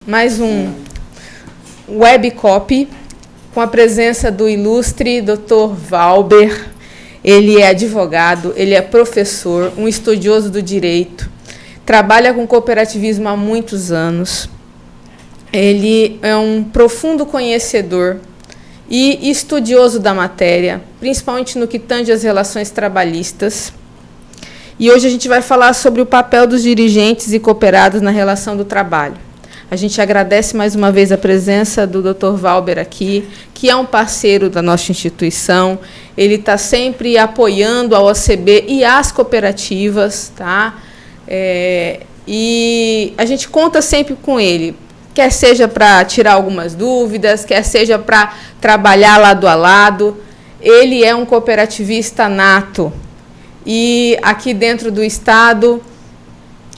mais um Webcop, com a presença do ilustre Dr. Valber. Ele é advogado, ele é professor, um estudioso do direito, trabalha com cooperativismo há muitos anos. Ele é um profundo conhecedor e estudioso da matéria, principalmente no que tange às relações trabalhistas. E hoje a gente vai falar sobre o papel dos dirigentes e cooperados na relação do trabalho. A gente agradece mais uma vez a presença do Dr. Valber aqui, que é um parceiro da nossa instituição. Ele está sempre apoiando a OCB e as cooperativas, tá? E a gente conta sempre com ele, quer seja para tirar algumas dúvidas, quer seja para trabalhar lado a lado. Ele é um cooperativista nato e aqui dentro do Estado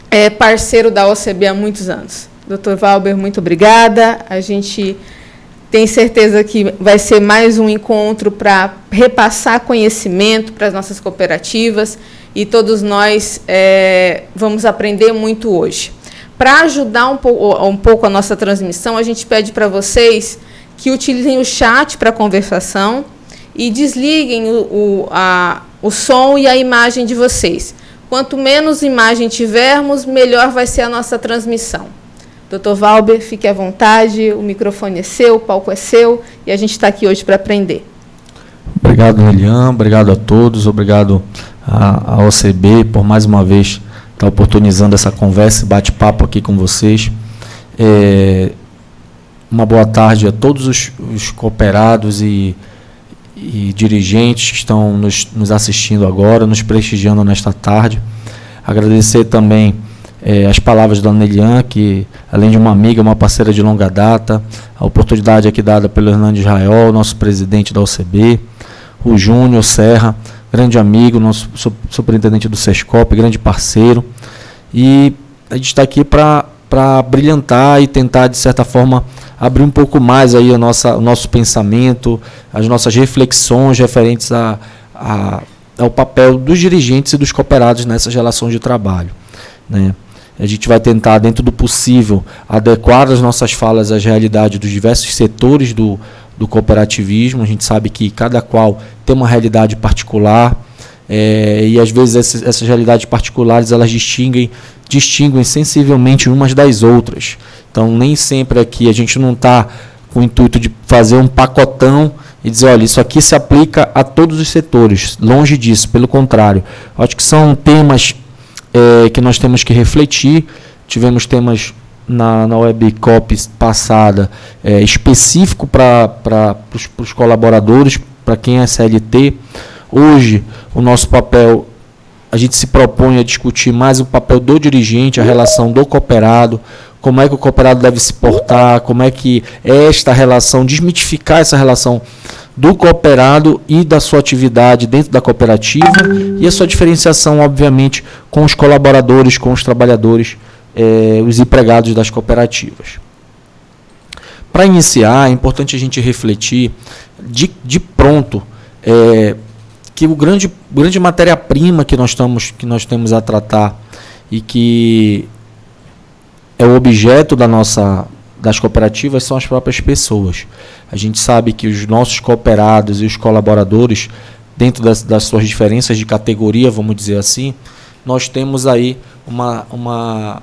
é parceiro da OCB há muitos anos. Dr. Valber, muito obrigada. A gente tem certeza que vai ser mais um encontro para repassar conhecimento para as nossas cooperativas e todos nós vamos aprender muito hoje. Para ajudar um pouco a nossa transmissão, a gente pede para vocês que utilizem o chat para conversação e desliguem o som e a imagem de vocês. Quanto menos imagem tivermos, melhor vai ser a nossa transmissão. Dr. Valber, fique à vontade, o microfone é seu, o palco é seu, e a gente está aqui hoje para aprender. Obrigado, Lilian, obrigado a todos, obrigado à OCB por mais uma vez estar oportunizando essa conversa e bate-papo aqui com vocês. Uma boa tarde a todos os cooperados e dirigentes que estão nos assistindo agora, nos prestigiando nesta tarde. Agradecer também as palavras da Lilian, que além de uma amiga, uma parceira de longa data, a oportunidade aqui dada pelo Hernando Israel, nosso presidente da OCB, o Júnior Serra, grande amigo, nosso superintendente do SESCOP, grande parceiro, e a gente está aqui para brilhantar e tentar, de certa forma, abrir um pouco mais aí o nosso pensamento, as nossas reflexões referentes ao papel dos dirigentes e dos cooperados nessas relações de trabalho, né? A gente vai tentar, dentro do possível, adequar as nossas falas às realidades dos diversos setores do cooperativismo. A gente sabe que cada qual tem uma realidade particular, e às vezes essas realidades particulares elas distinguem sensivelmente umas das outras. Então, nem sempre aqui a gente não está com o intuito de fazer um pacotão e dizer, olha, isso aqui se aplica a todos os setores. Longe disso, pelo contrário. Acho que são temas que nós temos que refletir. Tivemos temas na Webcop passada específico para os colaboradores, para quem é CLT. Hoje, o nosso papel, a gente se propõe a discutir mais o papel do dirigente, a relação do cooperado, como é que o cooperado deve se portar, como é que esta relação, desmitificar essa relação do cooperado e da sua atividade dentro da cooperativa e a sua diferenciação, obviamente, com os colaboradores, com os trabalhadores, os empregados das cooperativas. Para iniciar, é importante a gente refletir de pronto que o grande matéria-prima que nós temos a tratar e que é o objeto das cooperativas são as próprias pessoas. A gente sabe que os nossos cooperados e os colaboradores, dentro das suas diferenças de categoria, vamos dizer assim, nós temos aí uma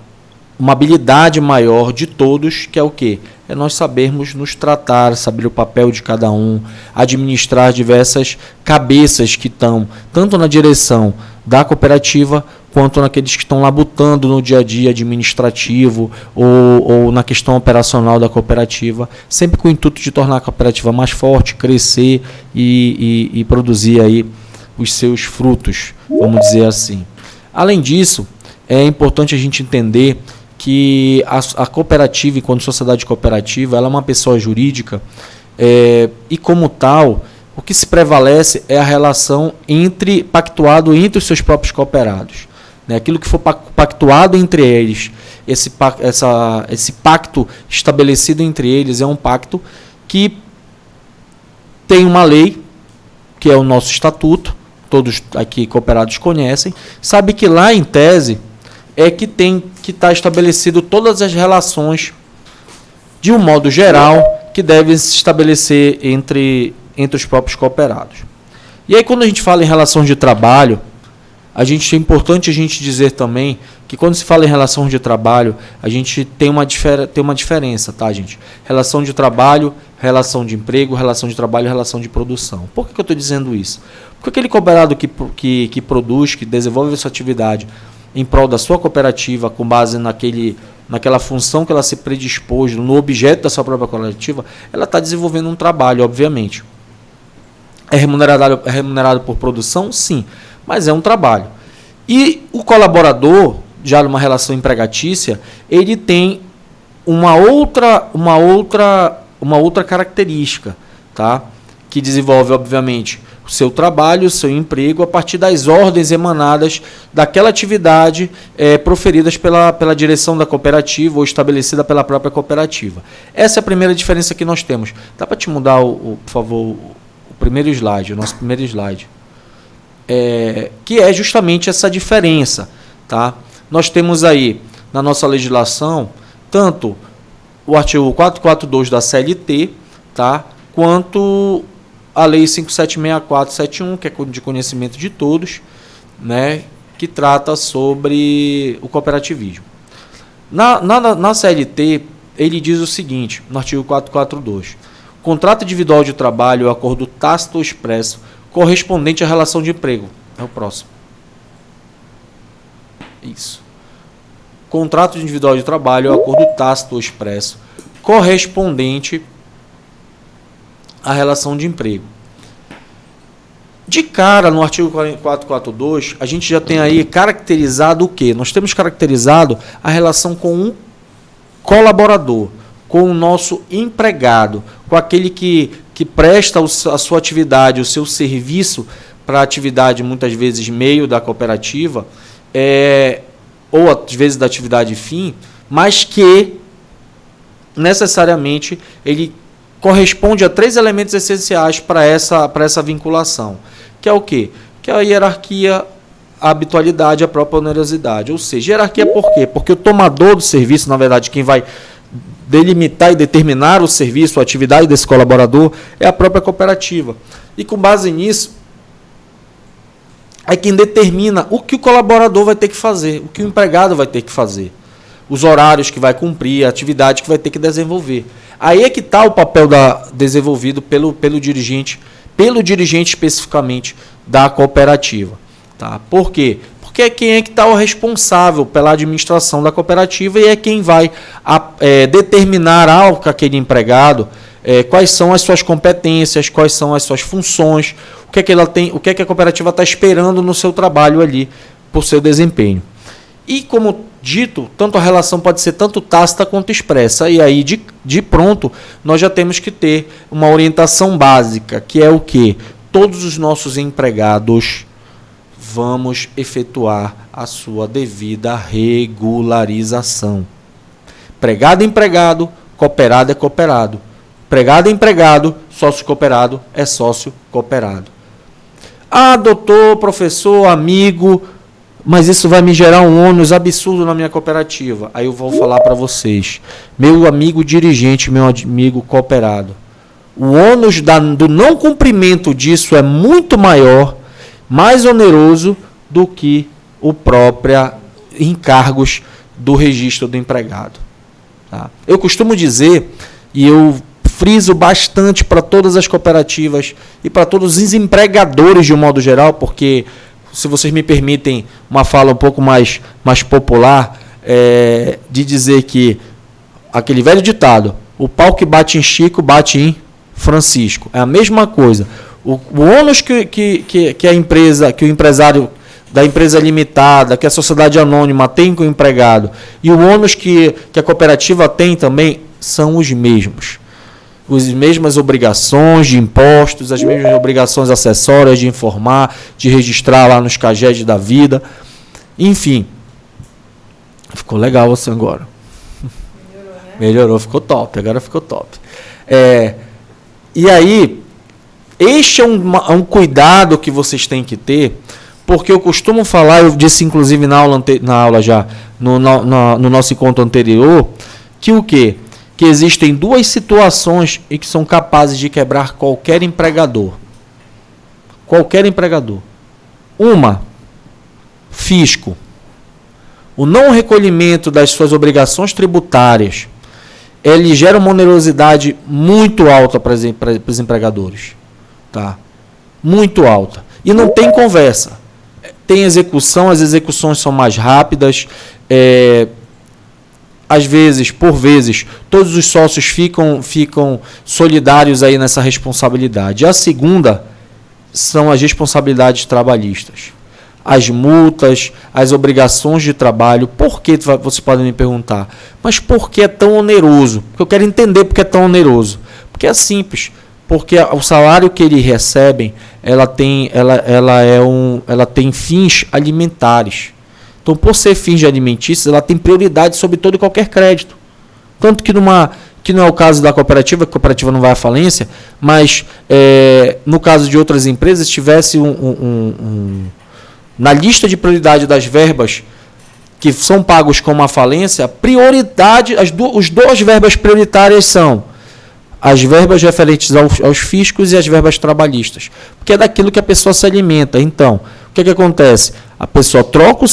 habilidade maior de todos, que é o quê? É nós sabermos nos tratar, saber o papel de cada um, administrar diversas cabeças que estão tanto na direção da cooperativa, quanto naqueles que estão labutando no dia a dia administrativo ou na questão operacional da cooperativa, sempre com o intuito de tornar a cooperativa mais forte, crescer e produzir aí os seus frutos, vamos dizer assim. Além disso, é importante a gente entender que a cooperativa, enquanto sociedade cooperativa, ela é uma pessoa jurídica e, como tal, o que se prevalece é a relação pactuado entre os seus próprios cooperados. Aquilo que for pactuado entre eles, esse pacto estabelecido entre eles é um pacto que tem uma lei, que é o nosso estatuto, todos aqui cooperados conhecem, sabe que lá em tese é que está estabelecido todas as relações de um modo geral, que devem se estabelecer entre os próprios cooperados. E aí, quando a gente fala em relação de trabalho, é importante a gente dizer também que quando se fala em relação de trabalho, a gente tem uma diferença, tá, gente? Relação de trabalho, relação de emprego, relação de trabalho, relação de produção. Por que eu estou dizendo isso? Porque aquele cooperado que produz, que desenvolve essa atividade em prol da sua cooperativa, com base naquela função que ela se predispôs, no objeto da sua própria cooperativa, ela está desenvolvendo um trabalho, obviamente. É remunerado por produção? Sim, mas é um trabalho. E o colaborador, já numa relação empregatícia, ele tem uma outra característica, tá? Que desenvolve, obviamente, o seu trabalho, o seu emprego, a partir das ordens emanadas daquela atividade proferidas pela direção da cooperativa ou estabelecida pela própria cooperativa. Essa é a primeira diferença que nós temos. Dá para te mudar, por favor, o primeiro slide, o nosso primeiro slide. Que é justamente essa diferença, tá? Nós temos aí, na nossa legislação, tanto o artigo 442 da CLT, tá? Quanto a Lei 5764/71, que é de conhecimento de todos, né? Que trata sobre o cooperativismo. Na CLT, ele diz o seguinte, no artigo 442, contrato individual de trabalho é o acordo tácito ou expresso correspondente à relação de emprego. É o próximo. Isso. Contrato individual de trabalho é o acordo tácito ou expresso correspondente à relação de emprego. De cara, no artigo 442, a gente já tem aí caracterizado o quê? Nós temos caracterizado a relação com um colaborador, com o nosso empregado, com aquele que presta a sua atividade, o seu serviço para a atividade, muitas vezes, meio da cooperativa, ou às vezes da atividade fim, mas que necessariamente ele corresponde a 3 elementos essenciais para essa vinculação, que é o quê? Que é a hierarquia, a habitualidade, a própria onerosidade. Ou seja, hierarquia por quê? Porque o tomador do serviço, na verdade, quem vai delimitar e determinar o serviço, a atividade desse colaborador, é a própria cooperativa. E com base nisso, é quem determina o que o colaborador vai ter que fazer, o que o empregado vai ter que fazer, os horários que vai cumprir, a atividade que vai ter que desenvolver. Aí é que está o papel desenvolvido pelo dirigente especificamente da cooperativa. Tá? Por quê? Porque é quem é que está o responsável pela administração da cooperativa e é quem vai determinar ao aquele empregado quais são as suas competências, quais são as suas funções, o que é que ela tem, o que é que a cooperativa está esperando no seu trabalho ali, por seu desempenho. E como dito, tanto a relação pode ser tanto tácita quanto expressa. E aí, de pronto, nós já temos que ter uma orientação básica, que é o quê? Todos os nossos empregados vamos efetuar a sua devida regularização. Empregado é empregado, cooperado é cooperado. Empregado é empregado, sócio cooperado é sócio cooperado. Ah, doutor, professor, amigo, mas isso vai me gerar um ônus absurdo na minha cooperativa. Aí eu vou falar para vocês, meu amigo dirigente, meu amigo cooperado, o ônus do não cumprimento disso é muito maior, mais oneroso do que o próprio encargos do registro do empregado. Tá? Eu costumo dizer, e eu friso bastante para todas as cooperativas e para todos os empregadores de um modo geral, porque, se vocês me permitem uma fala um pouco mais popular, de dizer que aquele velho ditado, o pau que bate em Chico, bate em Francisco. É a mesma coisa. O ônus que a empresa, que o empresário da empresa limitada, que a sociedade anônima tem com o empregado, e o ônus que a cooperativa tem também, são os mesmos. As mesmas obrigações de impostos, as mesmas obrigações acessórias de informar, de registrar lá nos CAGED da vida. Enfim. Ficou legal assim agora. Melhorou, né? Melhorou, ficou top. Agora ficou top. E aí, este é um cuidado que vocês têm que ter, porque eu costumo falar, eu disse inclusive na aula já, no nosso encontro anterior, que o quê? que existem duas situações em que são capazes de quebrar qualquer empregador. Qualquer empregador. Uma, fisco. O não recolhimento das suas obrigações tributárias, ele gera uma onerosidade muito alta para os empregadores. Tá? Muito alta. E não tem conversa. Tem execução, as execuções são mais rápidas. Às vezes, por vezes, todos os sócios ficam solidários aí nessa responsabilidade. A segunda são as responsabilidades trabalhistas. As multas, as obrigações de trabalho. Por que, vocês podem me perguntar? Mas por que é tão oneroso? Porque eu quero entender por que é tão oneroso. Porque é simples. Porque o salário que eles recebem, ela tem fins alimentares. Então, por ser fins alimentícios, ela tem prioridade sobre todo e qualquer crédito. Tanto que que não é o caso da cooperativa, que a cooperativa não vai à falência, mas no caso de outras empresas, se tivesse na lista de prioridade das verbas que são pagos com uma falência, prioridade, as duas verbas prioritárias são as verbas referentes aos fiscos e as verbas trabalhistas, porque é daquilo que a pessoa se alimenta. Então, o que acontece? A pessoa troca o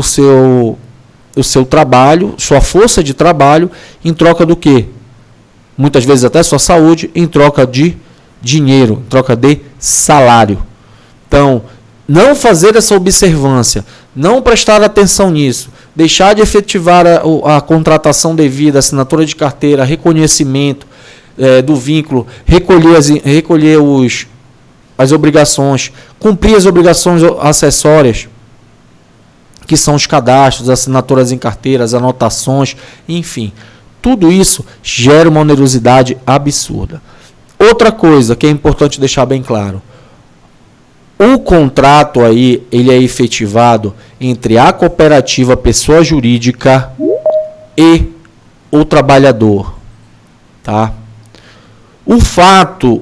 seu trabalho, sua força de trabalho, em troca do quê? Muitas vezes até sua saúde, em troca de dinheiro, em troca de salário. Então, não fazer essa observância, não prestar atenção nisso, deixar de efetivar a contratação devida, assinatura de carteira, reconhecimento do vínculo, recolher as obrigações, cumprir as obrigações acessórias, que são os cadastros, assinaturas em carteiras, anotações, enfim. Tudo isso gera uma onerosidade absurda. Outra coisa que é importante deixar bem claro. O contrato aí, ele é efetivado entre a cooperativa, pessoa jurídica, e o trabalhador. Tá? O fato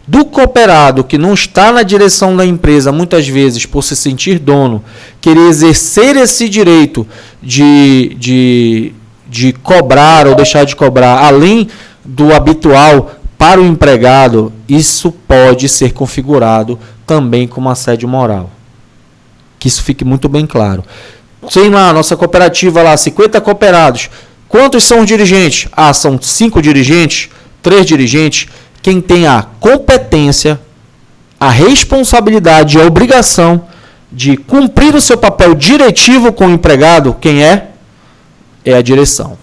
do cooperado que não está na direção da empresa, muitas vezes, por se sentir dono, querer exercer esse direito de cobrar ou deixar de cobrar, além do habitual para o empregado, isso pode ser configurado também como assédio moral. Que isso fique muito bem claro. Tem lá, nossa cooperativa lá, 50 cooperados. Quantos são os dirigentes? Ah, são 5 dirigentes, 3 dirigentes. Quem tem a competência, a responsabilidade e a obrigação de cumprir o seu papel diretivo com o empregado, quem é? É a direção.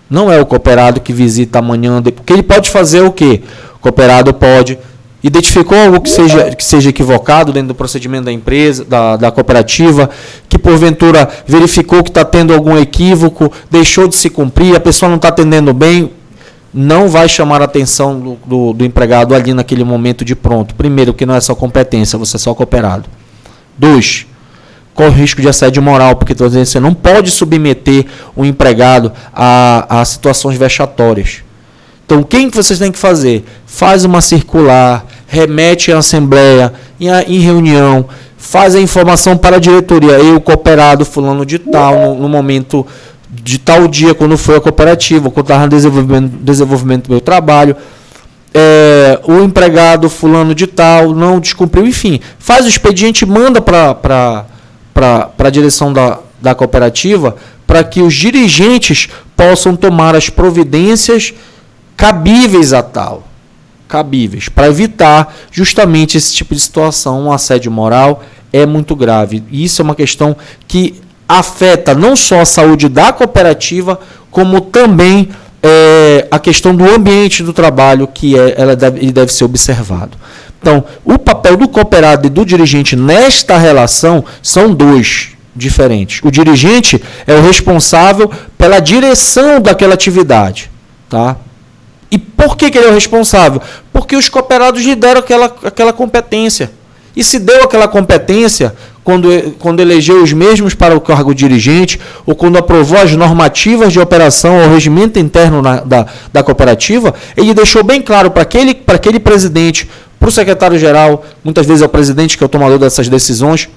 Não é o cooperado que visita amanhã, porque ele pode fazer o quê? O cooperado pode, identificou algo que seja equivocado dentro do procedimento da empresa, da cooperativa, que porventura verificou que está tendo algum equívoco, deixou de se cumprir, a pessoa não está atendendo bem, não vai chamar a atenção do empregado ali naquele momento de pronto. Primeiro, que não é só competência, você é só cooperado. 2, corre o risco de assédio moral, porque você não pode submeter o empregado a situações vexatórias. Então, quem que vocês têm que fazer? Faz uma circular, remete à assembleia, em reunião, faz a informação para a diretoria. Eu, cooperado, fulano de tal, no momento de tal dia, quando foi a cooperativa, quando estava no desenvolvimento do meu trabalho, o empregado fulano de tal não descumpriu, enfim. Faz o expediente e manda para a direção da cooperativa, para que os dirigentes possam tomar as providências cabíveis a tal. Cabíveis, para evitar justamente esse tipo de situação. Um assédio moral é muito grave. E isso é uma questão que afeta não só a saúde da cooperativa, como também a questão do ambiente do trabalho, que ele deve ser observado. Então, o papel do cooperado e do dirigente nesta relação são dois diferentes. O dirigente é o responsável pela direção daquela atividade. Tá? E por que ele é o responsável? Porque os cooperados lhe deram aquela competência. E se deu aquela competência quando elegeu os mesmos para o cargo dirigente, ou quando aprovou as normativas de operação ou regimento interno da cooperativa, ele deixou bem claro para aquele presidente, para o secretário-geral, muitas vezes é o presidente que é o tomador dessas decisões,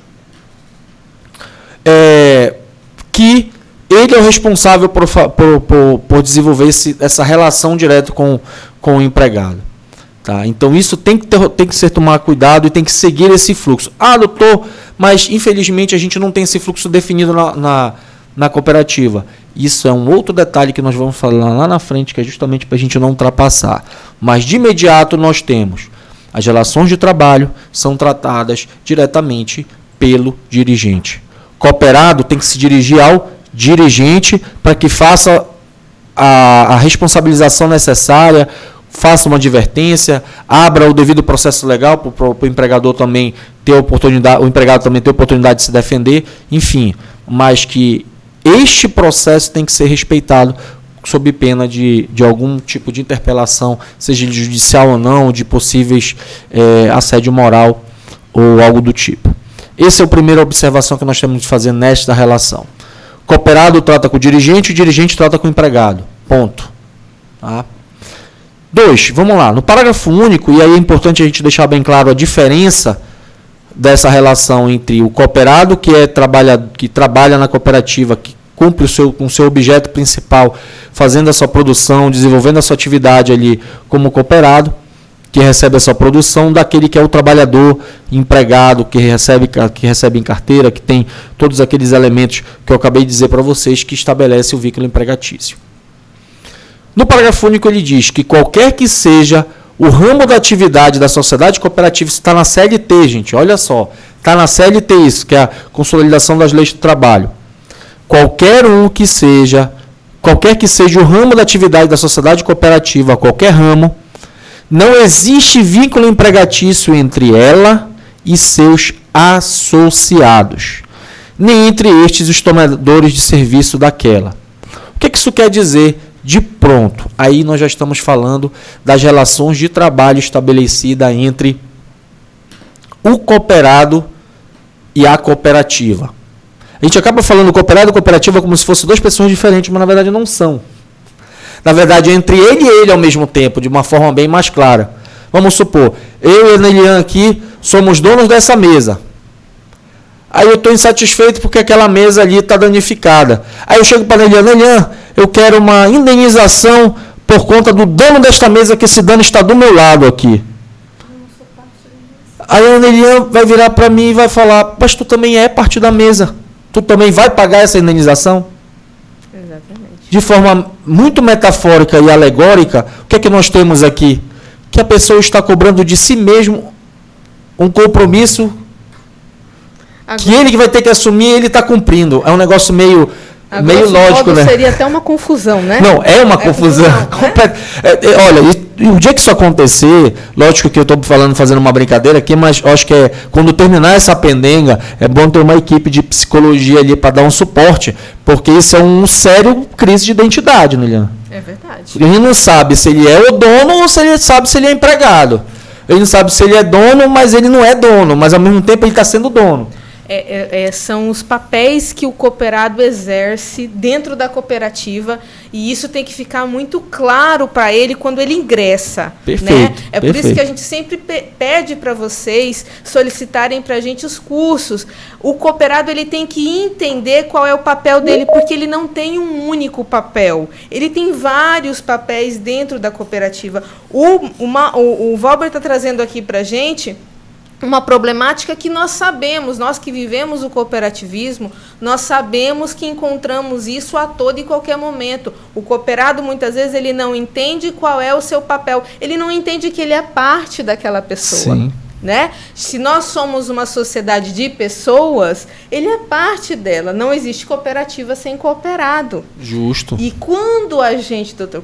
que ele é o responsável por desenvolver essa relação direta com o empregado. Tá? Então, isso tem que ser tomar cuidado e tem que seguir esse fluxo. Ah, doutor, mas infelizmente a gente não tem esse fluxo definido na cooperativa. Isso é um outro detalhe que nós vamos falar lá na frente, que é justamente para a gente não ultrapassar. Mas, de imediato, nós temos as relações de trabalho são tratadas diretamente pelo dirigente. Cooperado tem que se dirigir ao dirigente para que faça a responsabilização necessária, faça uma advertência, abra o devido processo legal para o empregador também ter oportunidade, o empregado também ter oportunidade de se defender, enfim, mas que este processo tem que ser respeitado sob pena de algum tipo de interpelação, seja judicial ou não, de possíveis assédio moral ou algo do tipo. Essa é a primeira observação que nós temos de fazer nesta relação. Cooperado trata com o dirigente trata com o empregado. Ponto. Tá? 2, vamos lá. No parágrafo único, e aí é importante a gente deixar bem claro a diferença dessa relação entre o cooperado, que trabalha na cooperativa, que cumpre com o seu objeto principal, fazendo a sua produção, desenvolvendo a sua atividade ali como cooperado, que recebe a sua produção, daquele que é o trabalhador, empregado, que recebe em carteira, que tem todos aqueles elementos que eu acabei de dizer para vocês, que estabelece o vínculo empregatício. No parágrafo único ele diz que qualquer que seja o ramo da atividade da sociedade cooperativa, isso está na CLT, gente, olha só, está na CLT isso, que é a consolidação das leis do trabalho. Qualquer que seja o ramo da atividade da sociedade cooperativa, qualquer ramo, não existe vínculo empregatício entre ela e seus associados, nem entre estes os tomadores de serviço daquela. O que isso quer dizer de pronto? Aí nós já estamos falando das relações de trabalho estabelecida entre o cooperado e a cooperativa. A gente acaba falando cooperado e cooperativa como se fossem duas pessoas diferentes, mas na verdade não são. Na verdade, é entre ele e ele ao mesmo tempo, de uma forma bem mais clara. Vamos supor, eu e a Nelian aqui somos donos dessa mesa. Aí eu estou insatisfeito porque aquela mesa ali está danificada. Aí eu chego para a Nelian, eu quero uma indenização por conta do dono desta mesa, que esse dano está do meu lado aqui. Aí a Nelian vai virar para mim e vai falar, mas tu também é parte da mesa. Tu também vai pagar essa indenização? Exatamente. De forma muito metafórica e alegórica, o que é que nós temos aqui? Que a pessoa está cobrando de si mesmo um compromisso que ele que vai ter que assumir, ele está cumprindo. É um negócio meio lógico, né? Seria até uma confusão, né? Não, é uma confusão. Olha, o dia que isso acontecer, lógico que eu estou fazendo uma brincadeira aqui, mas acho que quando terminar essa pendenga, é bom ter uma equipe de psicologia ali para dar um suporte, porque isso é um sério crise de identidade, né, Liliana? É verdade. Ele não sabe se ele é o dono ou se ele sabe se ele é empregado. Ele não sabe se ele é dono, mas ele não é dono, mas ao mesmo tempo ele está sendo dono. São os papéis que o cooperado exerce dentro da cooperativa, e isso tem que ficar muito claro para ele quando ele ingressa. Perfeito, né? É por isso que a gente sempre pede para vocês solicitarem para a gente os cursos. O cooperado ele tem que entender qual é o papel dele, porque ele não tem um único papel. Ele tem vários papéis dentro da cooperativa. O Valber está trazendo aqui para a gente uma problemática que nós sabemos, nós que vivemos o cooperativismo, nós sabemos que encontramos isso a todo e qualquer momento. O cooperado, muitas vezes, ele não entende qual é o seu papel, ele não entende que ele é parte daquela pessoa. Sim. Né? Se nós somos uma sociedade de pessoas, ele é parte dela. Não existe cooperativa sem cooperado. Justo. E quando a gente, doutor,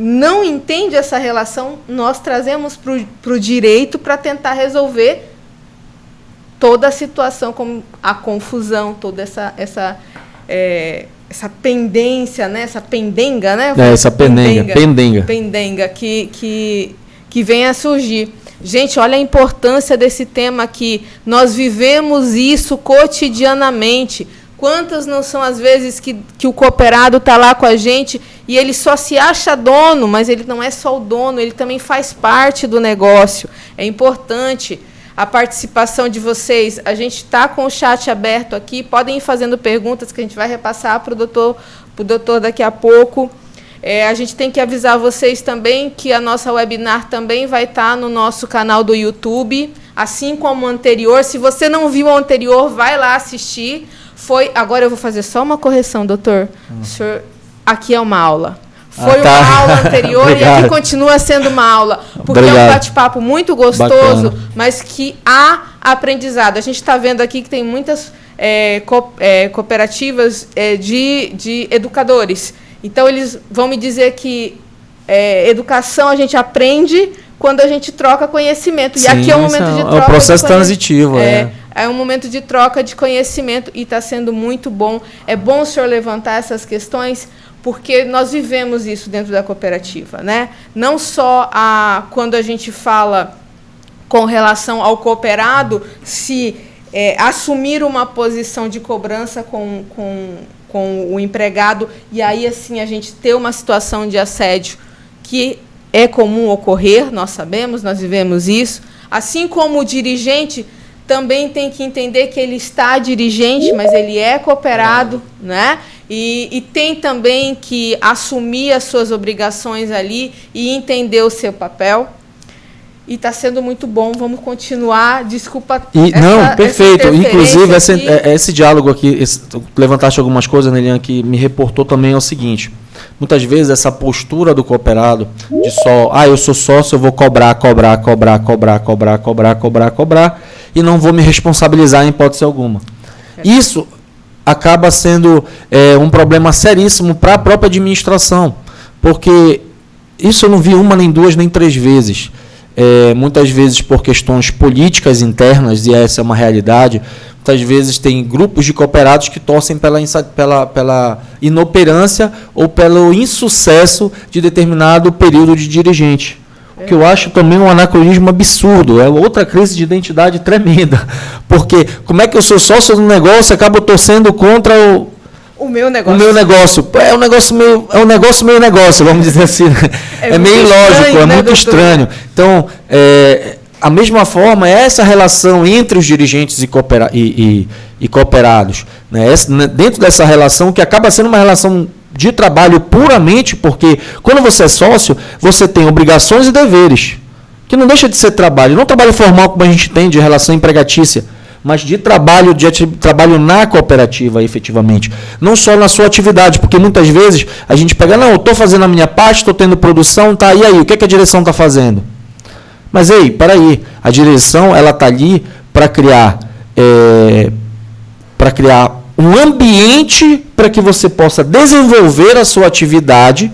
não entende essa relação, nós trazemos para o direito para tentar resolver toda a situação, como a confusão, toda essa pendência, né? Essa pendenga, né? Essa pendenga que vem a surgir. Gente, olha a importância desse tema aqui. Nós vivemos isso cotidianamente. Quantas não são as vezes que o cooperado está lá com a gente e ele só se acha dono, mas ele não é só o dono, ele também faz parte do negócio. É importante. a participação de vocês. A gente está com o chat aberto aqui, podem ir fazendo perguntas que a gente vai repassar para o doutor daqui a pouco. A gente tem que avisar vocês também que a nossa webinar também vai estar no nosso canal do YouTube, assim como o anterior. Se você não viu o anterior, vai lá assistir. Agora eu vou fazer só uma correção, doutor. Senhor, aqui é uma aula. Foi uma aula anterior e aqui continua sendo uma aula. Porque é um bate-papo muito gostoso, mas que há aprendizado. A gente está vendo aqui que tem muitas cooperativas de educadores. Então, eles vão me dizer que educação a gente aprende quando a gente troca conhecimento. Sim, e aqui é um momento de troca. É um processo transitivo. É um momento de troca de conhecimento e está sendo muito bom. É bom o senhor levantar essas questões, porque nós vivemos isso dentro da cooperativa, né? Não só quando a gente fala com relação ao cooperado, se assumir uma posição de cobrança com o empregado, e aí assim a gente ter uma situação de assédio que é comum ocorrer, nós sabemos, nós vivemos isso, assim como o dirigente também tem que entender que ele está dirigente, mas ele é cooperado, né? E tem também que assumir as suas obrigações ali e entender o seu papel. E está sendo muito bom, vamos continuar. Desculpa. Não, perfeito. Inclusive, esse diálogo aqui, levantaste algumas coisas, Neliane, que me reportou também é o seguinte. Muitas vezes essa postura do cooperado de eu sou sócio, eu vou cobrar, e não vou me responsabilizar em hipótese alguma. Isso acaba sendo um problema seríssimo para a própria administração, porque isso eu não vi uma, nem duas, nem três vezes. Muitas vezes por questões políticas internas, e essa é uma realidade. Muitas vezes tem grupos de cooperados que torcem pela inoperância ou pelo insucesso de determinado período de dirigente. O que eu acho também um anacronismo absurdo. É outra crise de identidade tremenda. Porque como é que eu sou sócio do negócio e acabo torcendo contra o meu negócio? O meu negócio. É um negócio meio negócio, vamos dizer assim. É meio ilógico, é muito estranho. Então, a mesma forma, essa relação entre os dirigentes e cooperados, né? Dentro dessa relação, que acaba sendo uma relação de trabalho puramente, porque quando você é sócio, você tem obrigações e deveres, que não deixa de ser trabalho. Não trabalho formal como a gente tem de relação empregatícia, mas de trabalho na cooperativa, efetivamente. Não só na sua atividade, porque muitas vezes a gente pega, eu estou fazendo a minha parte, estou tendo produção, tá, e aí, o que a direção está fazendo? Mas, peraí, a direção está ali para criar um ambiente para que você possa desenvolver a sua atividade,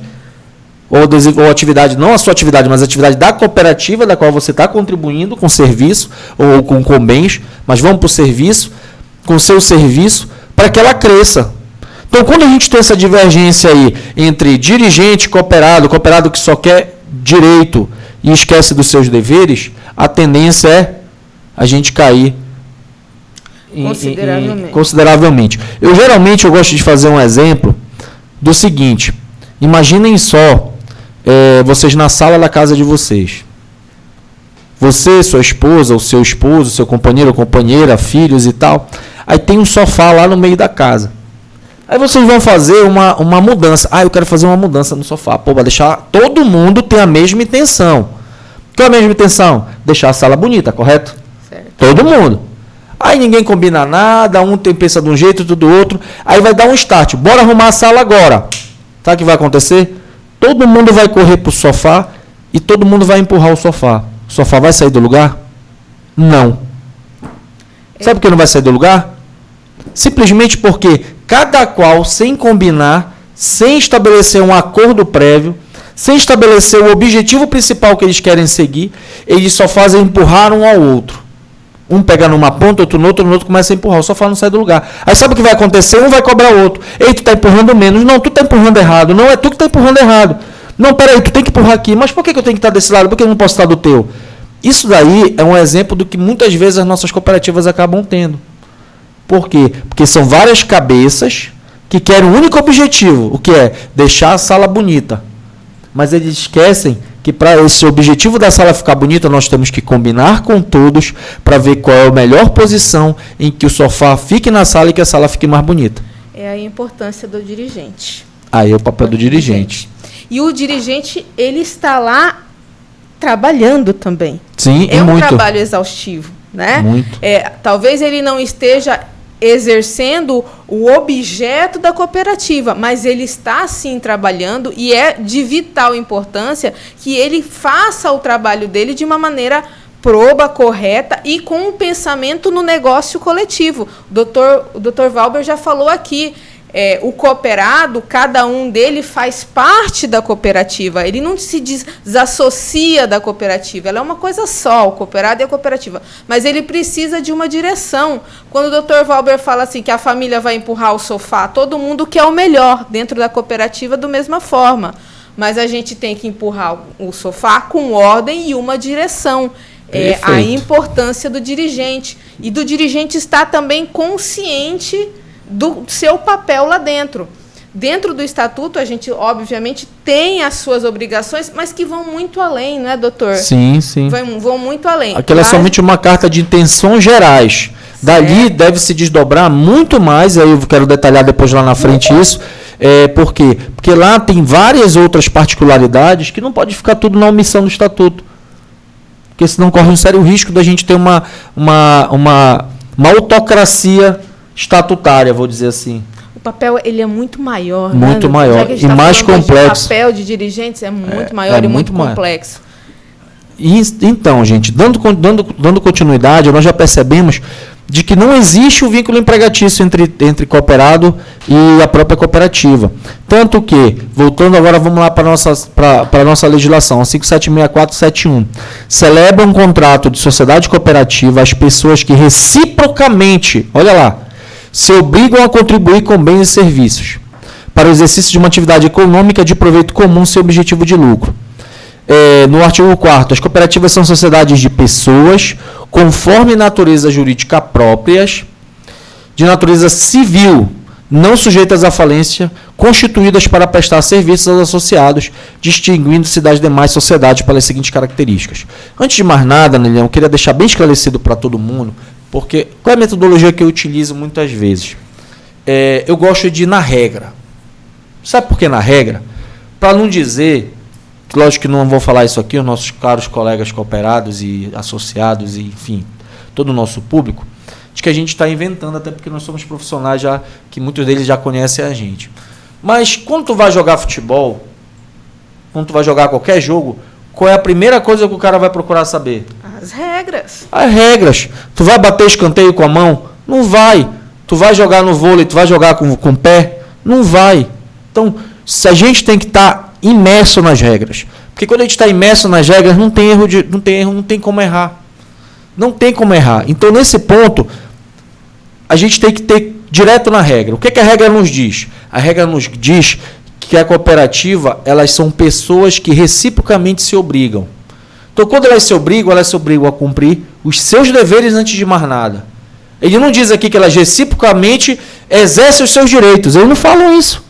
ou atividade, não a sua atividade, mas a atividade da cooperativa, da qual você está contribuindo com serviço, ou com bens, mas vamos para o serviço, com o seu serviço, para que ela cresça. Então, quando a gente tem essa divergência aí entre dirigente, cooperado que só quer direito e esquece dos seus deveres, a tendência é a gente cair consideravelmente. Eu geralmente gosto de fazer um exemplo do seguinte: imaginem só vocês na sala da casa de vocês. Você, sua esposa, o seu esposo, seu companheiro ou companheira, filhos e tal. Aí tem um sofá lá no meio da casa. Aí vocês vão fazer uma mudança. Eu quero fazer uma mudança no sofá. Vai deixar todo mundo ter a mesma intenção. Qual é a mesma intenção? Deixar a sala bonita, correto? Certo. Todo mundo. Aí ninguém combina nada, um pensa de um jeito, outro do outro. Aí vai dar um start. Bora arrumar a sala agora. Sabe o que vai acontecer? Todo mundo vai correr para o sofá e todo mundo vai empurrar o sofá. O sofá vai sair do lugar? Não. Sabe por que não vai sair do lugar? Simplesmente porque cada qual, sem combinar, sem estabelecer um acordo prévio, sem estabelecer o objetivo principal que eles querem seguir, eles só fazem empurrar um ao outro. Um pega numa ponta, outro no outro começa a empurrar. O sofá não sai do lugar. Aí sabe o que vai acontecer? Um vai cobrar o outro. Tu está empurrando menos. Não, tu está empurrando errado. Não, é tu que está empurrando errado. Não, peraí, tu tem que empurrar aqui. Mas por que eu tenho que estar desse lado? Por que eu não posso estar do teu? Isso daí é um exemplo do que muitas vezes as nossas cooperativas acabam tendo. Por quê? Porque são várias cabeças que querem um único objetivo. O que é? Deixar a sala bonita. Mas eles esquecem que para esse objetivo da sala ficar bonita, nós temos que combinar com todos para ver qual é a melhor posição em que o sofá fique na sala e que a sala fique mais bonita. É a importância do dirigente. Aí é o papel do dirigente. E o dirigente, ele está lá trabalhando também. Sim, é um muito. trabalho exaustivo, né? Muito. Talvez ele não esteja exercendo o objeto da cooperativa, mas ele está sim trabalhando e é de vital importância que ele faça o trabalho dele de uma maneira proba, correta e com um pensamento no negócio coletivo. O Dr. Valber já falou aqui, o cooperado, cada um dele faz parte da cooperativa, ele não se desassocia da cooperativa, ela é uma coisa só, o cooperado e a cooperativa, mas ele precisa de uma direção. Quando o Dr. Valber fala assim que a família vai empurrar o sofá, todo mundo quer o melhor dentro da cooperativa da mesma forma, mas a gente tem que empurrar o sofá com ordem e uma direção. A importância do dirigente, e do dirigente estar também consciente do seu papel lá dentro. Dentro do estatuto, a gente, obviamente, tem as suas obrigações, mas que vão muito além, não é, doutor? Sim, sim. Vão muito além. Aquela é somente uma carta de intenções gerais. Dali deve se desdobrar muito mais, aí eu quero detalhar depois lá na frente isso. Por quê? Porque lá tem várias outras particularidades que não pode ficar tudo na omissão do estatuto. Porque senão corre um sério risco da gente ter uma autocracia estatutária, vou dizer assim. O papel ele é muito maior. Muito maior e mais complexo. O papel de dirigentes é muito maior e muito complexo. E, então, gente, dando continuidade, nós já percebemos de que não existe o vínculo empregatício entre cooperado e a própria cooperativa. Tanto que, voltando agora, vamos lá para a nossa legislação, 576471. Celebra um contrato de sociedade cooperativa às pessoas que reciprocamente, olha lá, se obrigam a contribuir com bens e serviços para o exercício de uma atividade econômica de proveito comum sem objetivo de lucro. No artigo 4º, as cooperativas são sociedades de pessoas conforme natureza jurídica próprias, de natureza civil, não sujeitas à falência, constituídas para prestar serviços aos associados, distinguindo-se das demais sociedades pelas seguintes características. Antes de mais nada, Nelião, eu queria deixar bem esclarecido para todo mundo, porque qual é a metodologia que eu utilizo muitas vezes? Eu gosto de ir na regra. Sabe por que na regra? Para não dizer... Lógico que não vou falar isso aqui, os nossos caros colegas cooperados e associados, e, enfim, todo o nosso público, de que a gente está inventando, até porque nós somos profissionais já, que muitos deles já conhecem a gente. Mas quando tu vai jogar futebol, quando tu vai jogar qualquer jogo, qual é a primeira coisa que o cara vai procurar saber? As regras. As regras. Tu vai bater escanteio com a mão? Não vai. Tu vai jogar no vôlei, tu vai jogar com o pé? Não vai. Então, se a gente tem que estar imerso nas regras. Porque quando a gente está imerso nas regras, não tem erro, não tem como errar. Não tem como errar. Então, nesse ponto, a gente tem que ter direto na regra. O que a regra nos diz? A regra nos diz que a cooperativa, elas são pessoas que reciprocamente se obrigam. Então, quando elas se obrigam a cumprir os seus deveres antes de mais nada. Ele não diz aqui que elas reciprocamente exercem os seus direitos. Eles não falam isso.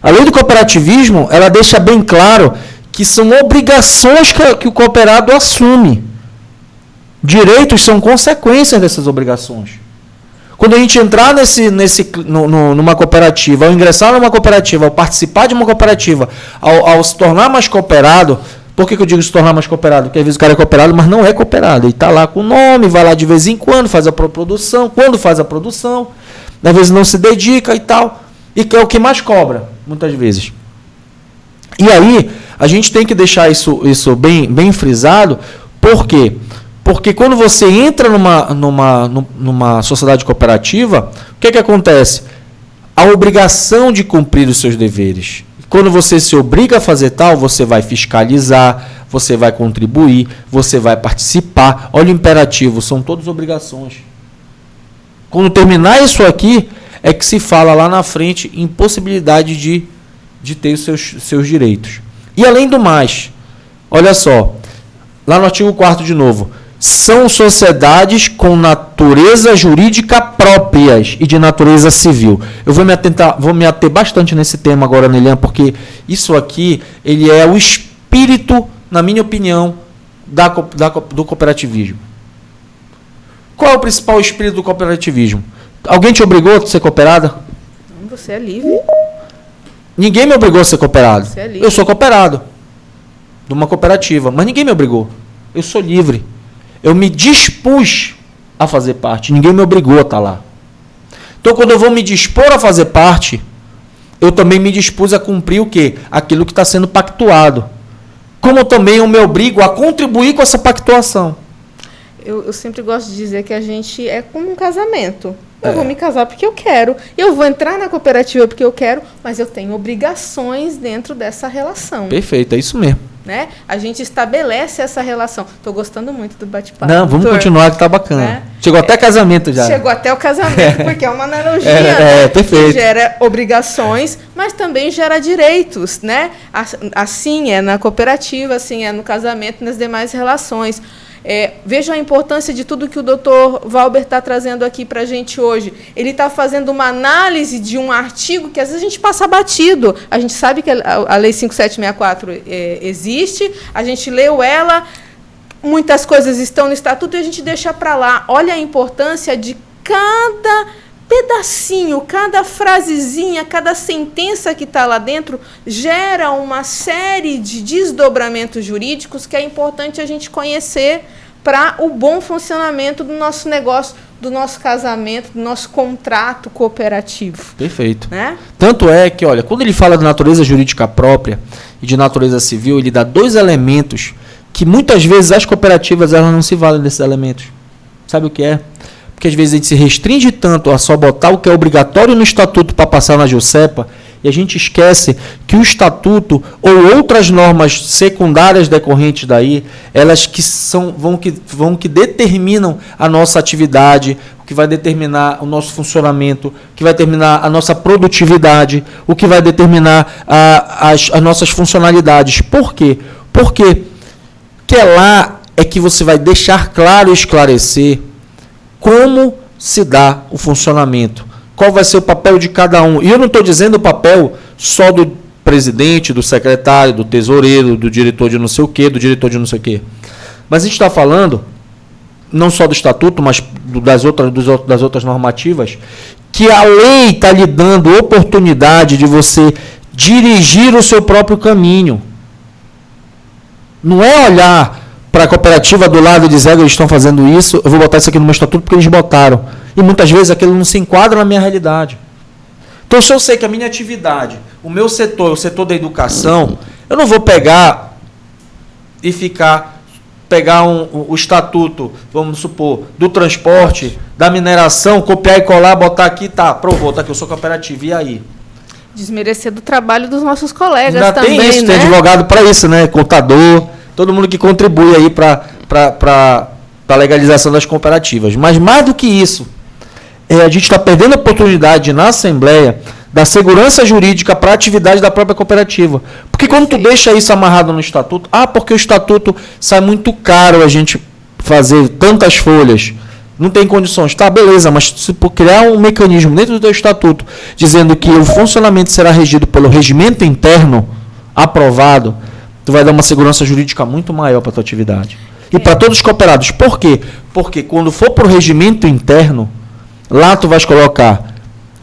A lei do cooperativismo, ela deixa bem claro que são obrigações que o cooperado assume. Direitos são consequências dessas obrigações. Quando a gente entrar numa cooperativa, ao ingressar numa cooperativa, ao participar de uma cooperativa, ao se tornar mais cooperado, por que eu digo se tornar mais cooperado? Porque às vezes o cara é cooperado, mas não é cooperado. Ele está lá com o nome, vai lá de vez em quando, faz a produção, quando faz a produção, às vezes não se dedica e tal, e que é o que mais cobra, muitas vezes. E aí, a gente tem que deixar isso bem frisado, por quê? Porque quando você entra numa sociedade cooperativa, o que acontece? A obrigação de cumprir os seus deveres. Quando você se obriga a fazer tal, você vai fiscalizar, você vai contribuir, você vai participar. Olha o imperativo, são todas obrigações. Quando terminar isso aqui, é que se fala lá na frente em possibilidade de ter os seus direitos. E além do mais, olha só, lá no artigo 4º de novo, são sociedades com natureza jurídica próprias e de natureza civil. Eu vou me ater bastante nesse tema agora, Nelian, porque isso aqui ele é o espírito na minha opinião, do cooperativismo. Qual é o principal espírito do cooperativismo? Alguém te obrigou a ser cooperada? Você é livre. Ninguém me obrigou a ser cooperado. Você é livre. Eu sou cooperado de uma cooperativa, mas ninguém me obrigou. Eu sou livre. Eu me dispus a fazer parte. Ninguém me obrigou a estar lá. Então, quando eu vou me dispor a fazer parte, eu também me dispus a cumprir o quê? Aquilo que está sendo pactuado. Como também eu me obrigo a contribuir com essa pactuação. Eu sempre gosto de dizer que a gente é como um casamento. Eu vou me casar porque eu quero. Eu vou entrar na cooperativa porque eu quero, mas eu tenho obrigações dentro dessa relação. Perfeito, é isso mesmo. Né? A gente estabelece essa relação. Estou gostando muito do bate-papo. Não, vamos continuar que tá bacana. Né? Chegou até casamento já. Chegou até o casamento, porque é uma analogia perfeito. Que gera obrigações, mas também gera direitos. Né? Assim é na cooperativa, assim é no casamento e nas demais relações. Veja a importância de tudo que o Dr. Valber está trazendo aqui para a gente hoje. Ele está fazendo uma análise de um artigo que às vezes a gente passa batido. A gente sabe que a Lei 5764 existe, a gente leu ela, muitas coisas estão no Estatuto e a gente deixa para lá. Olha a importância de cada pedacinho, cada frasezinha, cada sentença que está lá dentro gera uma série de desdobramentos jurídicos que é importante a gente conhecer para o bom funcionamento do nosso negócio, do nosso casamento, do nosso contrato cooperativo. Perfeito. Né? Tanto é que, olha, quando ele fala de natureza jurídica própria e de natureza civil, ele dá dois elementos que muitas vezes as cooperativas elas não se valem desses elementos. Sabe o que é? Porque às vezes a gente se restringe tanto a só botar o que é obrigatório no estatuto para passar na JUSEPA e a gente esquece que o estatuto ou outras normas secundárias decorrentes daí, elas que que determinam a nossa atividade, o que vai determinar o nosso funcionamento, o que vai determinar a nossa produtividade, o que vai determinar as nossas funcionalidades. Por quê? Porque lá é que você vai deixar claro e esclarecer como se dá o funcionamento, qual vai ser o papel de cada um. E eu não estou dizendo o papel só do presidente, do secretário, do tesoureiro, do diretor de não sei o quê, do diretor de não sei o quê. Mas a gente está falando, não só do estatuto, mas das outras normativas, que a lei está lhe dando oportunidade de você dirigir o seu próprio caminho. Não é olhar para a cooperativa do lado e dizer que eles estão fazendo isso, eu vou botar isso aqui no meu estatuto porque eles botaram. E muitas vezes aquilo não se enquadra na minha realidade. Então, se eu sei que a minha atividade, o meu setor, o setor da educação, eu não vou pegar e pegar o estatuto, vamos supor, do transporte, da mineração, copiar e colar, botar aqui, tá, provou, tá aqui, eu sou cooperativa, e aí? Desmerecer do trabalho dos nossos colegas ainda também, tem isso, né? Tem advogado para isso, né? Contador, todo mundo que contribui aí para a legalização das cooperativas. Mas mais do que isso, a gente está perdendo a oportunidade na Assembleia da segurança jurídica para a atividade da própria cooperativa. Porque quando tu deixa isso amarrado no estatuto, porque o estatuto sai muito caro a gente fazer tantas folhas, não tem condições. Tá, beleza, mas se por criar um mecanismo dentro do teu estatuto dizendo que o funcionamento será regido pelo regimento interno aprovado, tu vai dar uma segurança jurídica muito maior para a tua atividade. E para todos os cooperados. Por quê? Porque quando for para o regimento interno, lá tu vais colocar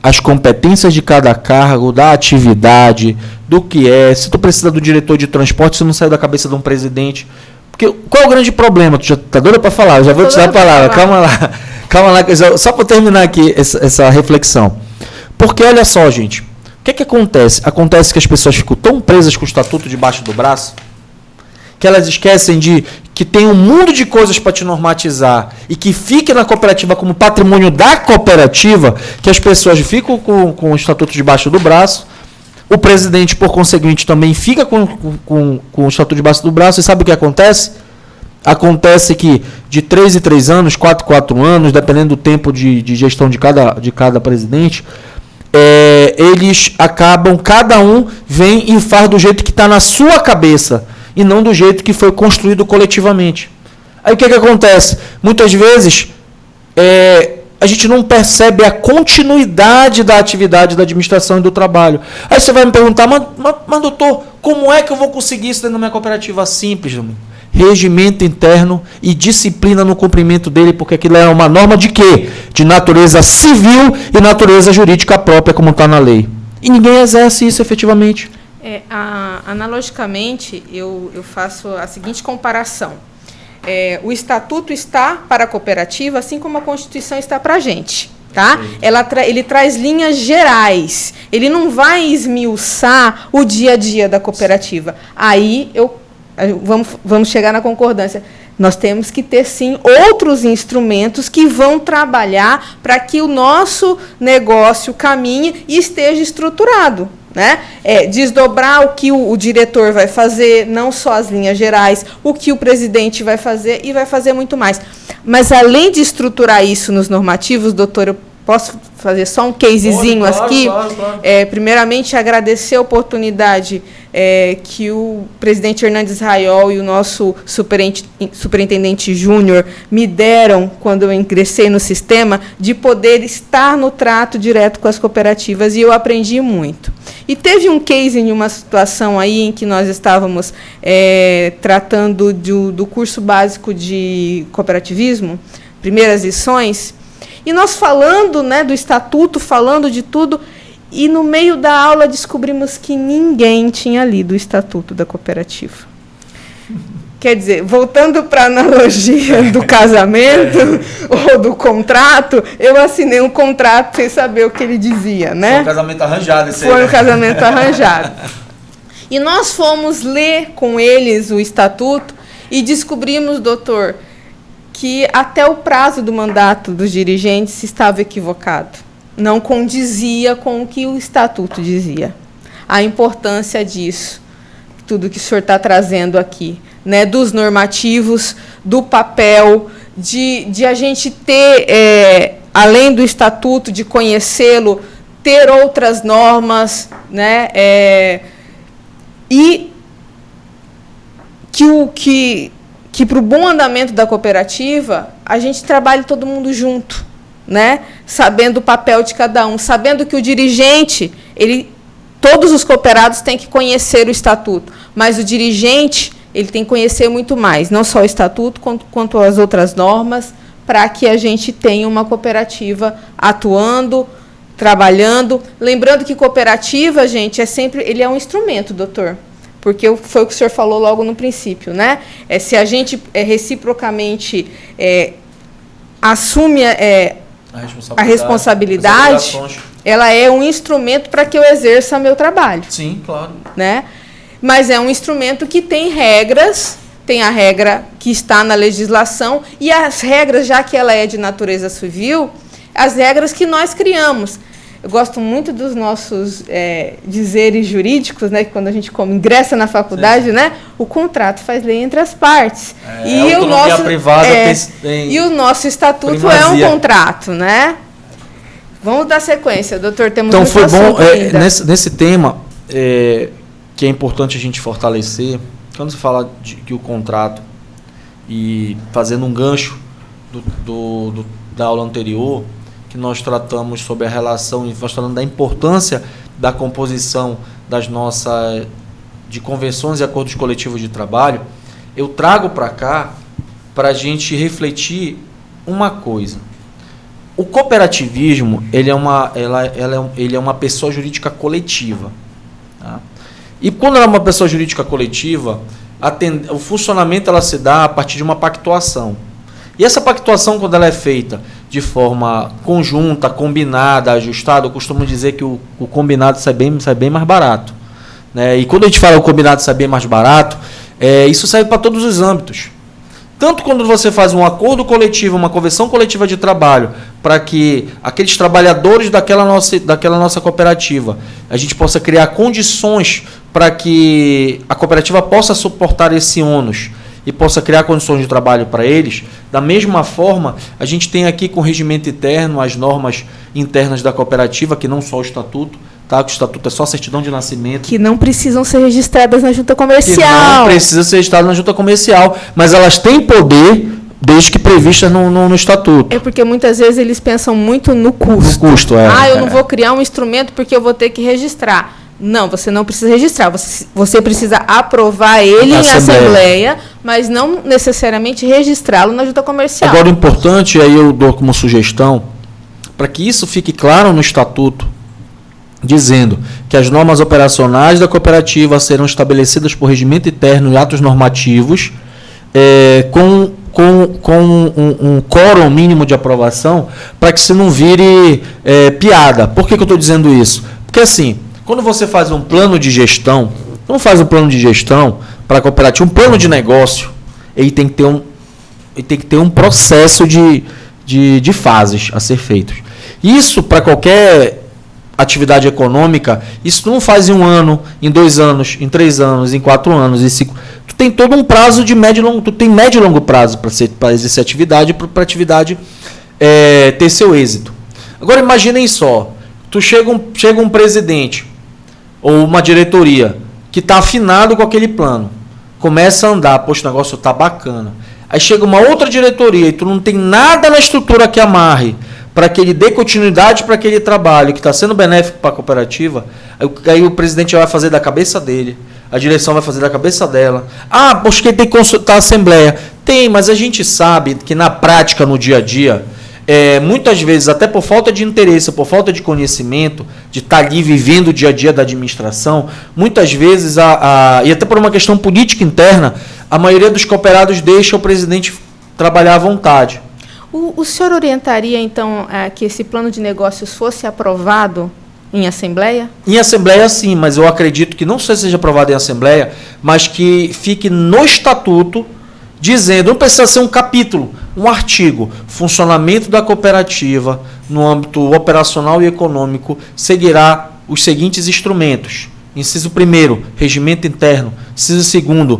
as competências de cada cargo, da atividade, do que é. Se tu precisa do diretor de transporte, isso não sai da cabeça de um presidente. Porque qual é o grande problema? Tu já tá doido para falar? Eu já vou te dar a palavra. Calma lá. Só para terminar aqui essa reflexão. Porque olha só, gente. O que acontece? Acontece que as pessoas ficam tão presas com o estatuto debaixo do braço que elas esquecem de que tem um mundo de coisas para te normatizar e que fique na cooperativa como patrimônio da cooperativa, que as pessoas ficam com o estatuto debaixo do braço, o presidente, por conseguinte, também fica com o estatuto debaixo do braço, e sabe o que acontece? Acontece que de 3 em 3 anos, 4 em 4 anos, dependendo do tempo de gestão de cada presidente, eles acabam, cada um vem e faz do jeito que está na sua cabeça, e não do jeito que foi construído coletivamente. Aí o que acontece? Muitas vezes a gente não percebe a continuidade da atividade da administração e do trabalho. Aí você vai me perguntar, mas doutor, como é que eu vou conseguir isso dentro da minha cooperativa? Simples, amigo. Regimento interno e disciplina no cumprimento dele, porque aquilo é uma norma de quê? De natureza civil e natureza jurídica própria, como está na lei. E ninguém exerce isso efetivamente. Analogicamente, eu faço a seguinte comparação. O Estatuto está para a cooperativa, assim como a Constituição está para a gente. Tá? Ele traz linhas gerais. Ele não vai esmiuçar o dia a dia da cooperativa. Aí vamos chegar na concordância. Nós temos que ter, sim, outros instrumentos que vão trabalhar para que o nosso negócio caminhe e esteja estruturado. Né? Desdobrar o que o diretor vai fazer, não só as linhas gerais, o que o presidente vai fazer e vai fazer muito mais. Mas, além de estruturar isso nos normativos, doutor, eu posso fazer só um casezinho aqui? Claro. Primeiramente, agradecer a oportunidade que o presidente Hernandes Raiol e o nosso superintendente júnior me deram quando eu ingressei no sistema, de poder estar no trato direto com as cooperativas, e eu aprendi muito. E teve um case em uma situação aí em que nós estávamos tratando do curso básico de cooperativismo, primeiras lições, e nós falando, né, do estatuto, falando de tudo, e no meio da aula descobrimos que ninguém tinha lido o estatuto da cooperativa. Quer dizer, voltando para a analogia do casamento ou do contrato, eu assinei um contrato sem saber o que ele dizia, né? Foi um casamento arranjado esse aí. Foi um casamento arranjado. E nós fomos ler com eles o estatuto e descobrimos, doutor, que até o prazo do mandato dos dirigentes estava equivocado. Não condizia com o que o estatuto dizia. A importância disso, tudo que o senhor está trazendo aqui, né, dos normativos, do papel, de a gente ter, além do estatuto, de conhecê-lo, ter outras normas, né, e que para o bom andamento da cooperativa, a gente trabalhe todo mundo junto, né, sabendo o papel de cada um, sabendo que o dirigente, todos os cooperados têm que conhecer o estatuto, mas o dirigente, ele tem que conhecer muito mais, não só o estatuto, quanto as outras normas, para que a gente tenha uma cooperativa atuando, trabalhando. Lembrando que cooperativa, gente, ele é um instrumento, doutor, porque foi o que o senhor falou logo no princípio, né? Se a gente reciprocamente assume a responsabilidade, ela é um instrumento para que eu exerça meu trabalho. Sim, claro. Né? Mas é um instrumento que tem regras, tem a regra que está na legislação, e as regras, já que ela é de natureza civil, as regras que nós criamos. Eu gosto muito dos nossos dizeres jurídicos, né, que quando a gente ingressa na faculdade, né, o contrato faz lei entre as partes. E o nosso privada e o nosso estatuto primazia. É um contrato, né? Vamos dar sequência, doutor. Temos então foi bom nesse tema que é importante a gente fortalecer. Quando se fala que o contrato, e fazendo um gancho da aula anterior, que nós tratamos sobre a relação, e nós falando da importância da composição de convenções e acordos coletivos de trabalho, eu trago para cá para a gente refletir uma coisa. O cooperativismo, ele é uma pessoa jurídica coletiva. Tá? E quando ela é uma pessoa jurídica coletiva, o funcionamento ela se dá a partir de uma pactuação. E essa pactuação, quando ela é feita de forma conjunta, combinada, ajustada, eu costumo dizer que o combinado sai bem mais barato. Né? E quando a gente fala o combinado sai bem mais barato, isso serve para todos os âmbitos. Tanto quando você faz um acordo coletivo, uma convenção coletiva de trabalho, para que aqueles trabalhadores daquela nossa cooperativa, a gente possa criar condições para que a cooperativa possa suportar esse ônus e possa criar condições de trabalho para eles. Da mesma forma, a gente tem aqui com o regimento interno, as normas internas da cooperativa, que não só o estatuto, tá? Que o estatuto é só certidão de nascimento. Que não precisam ser registradas na junta comercial. Que não precisa ser registrada na junta comercial, mas elas têm poder, desde que previstas no estatuto. É porque muitas vezes eles pensam muito no custo. No custo, eu não vou criar um instrumento porque eu vou ter que registrar. Não, você não precisa registrar, você precisa aprovar ele em assembleia, mas não necessariamente registrá-lo na junta comercial. Agora, o importante, aí eu dou como sugestão, para que isso fique claro no estatuto, dizendo que as normas operacionais da cooperativa serão estabelecidas por regimento interno e atos normativos, com um quórum mínimo de aprovação, para que você não vire piada. Por que eu estou dizendo isso? Porque assim, quando você faz um plano de gestão, para a cooperativa, um plano de negócio, ele tem que ter um processo de fases a ser feitos. Isso, para qualquer atividade econômica, isso não faz em 1 ano, em 2 anos, em 3 anos, em 4 anos, em 5. Tu tem todo um prazo de médio e longo, tu tem médio e longo prazo para exercer atividade, para a atividade ter seu êxito. Agora imaginem só, chega um presidente ou uma diretoria que está afinado com aquele plano, começa a andar, poxa, o negócio está bacana. Aí chega uma outra diretoria e tu não tem nada na estrutura que amarre para que ele dê continuidade para aquele trabalho que está sendo benéfico para a cooperativa, aí o presidente vai fazer da cabeça dele, a direção vai fazer da cabeça dela. Poxa, ele tem que consultar a assembleia. Tem, mas a gente sabe que na prática, no dia a dia, muitas vezes, até por falta de interesse, por falta de conhecimento, de estar ali vivendo o dia a dia da administração, muitas vezes, e até por uma questão política interna, a maioria dos cooperados deixa o presidente trabalhar à vontade. O senhor orientaria, então, que esse plano de negócios fosse aprovado em assembleia? Em assembleia, sim, mas eu acredito que não só seja aprovado em assembleia, mas que fique no estatuto dizendo, não precisa ser um capítulo, um artigo, funcionamento da cooperativa no âmbito operacional e econômico seguirá os seguintes instrumentos. Inciso 1º, regimento interno. Inciso 2º,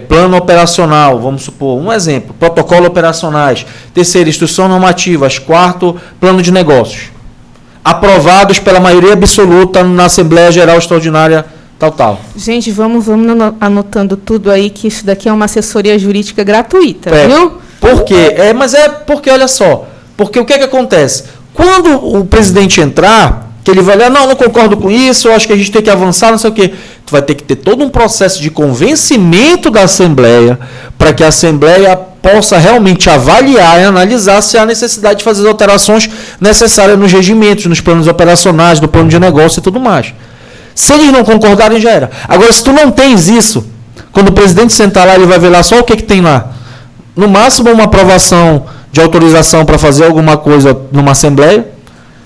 plano operacional, vamos supor, um exemplo, protocolo operacionais. 3º, instrução normativas. 4º, plano de negócios. Aprovados pela maioria absoluta na Assembleia Geral Extraordinária, tal. Gente, vamos anotando tudo aí, que isso daqui é uma assessoria jurídica gratuita, viu? Por quê? Mas porque, olha só, porque o que acontece? Quando o presidente entrar, que ele vai olhar, não concordo com isso, eu acho que a gente tem que avançar, não sei o quê. Tu vai ter que ter todo um processo de convencimento da Assembleia, para que a Assembleia possa realmente avaliar e analisar se há necessidade de fazer as alterações necessárias nos regimentos, nos planos operacionais, no plano de negócio e tudo mais. Se eles não concordarem, já era. Agora, se tu não tens isso, quando o presidente sentar lá, ele vai ver lá só o que tem lá. No máximo, uma aprovação de autorização para fazer alguma coisa numa Assembleia.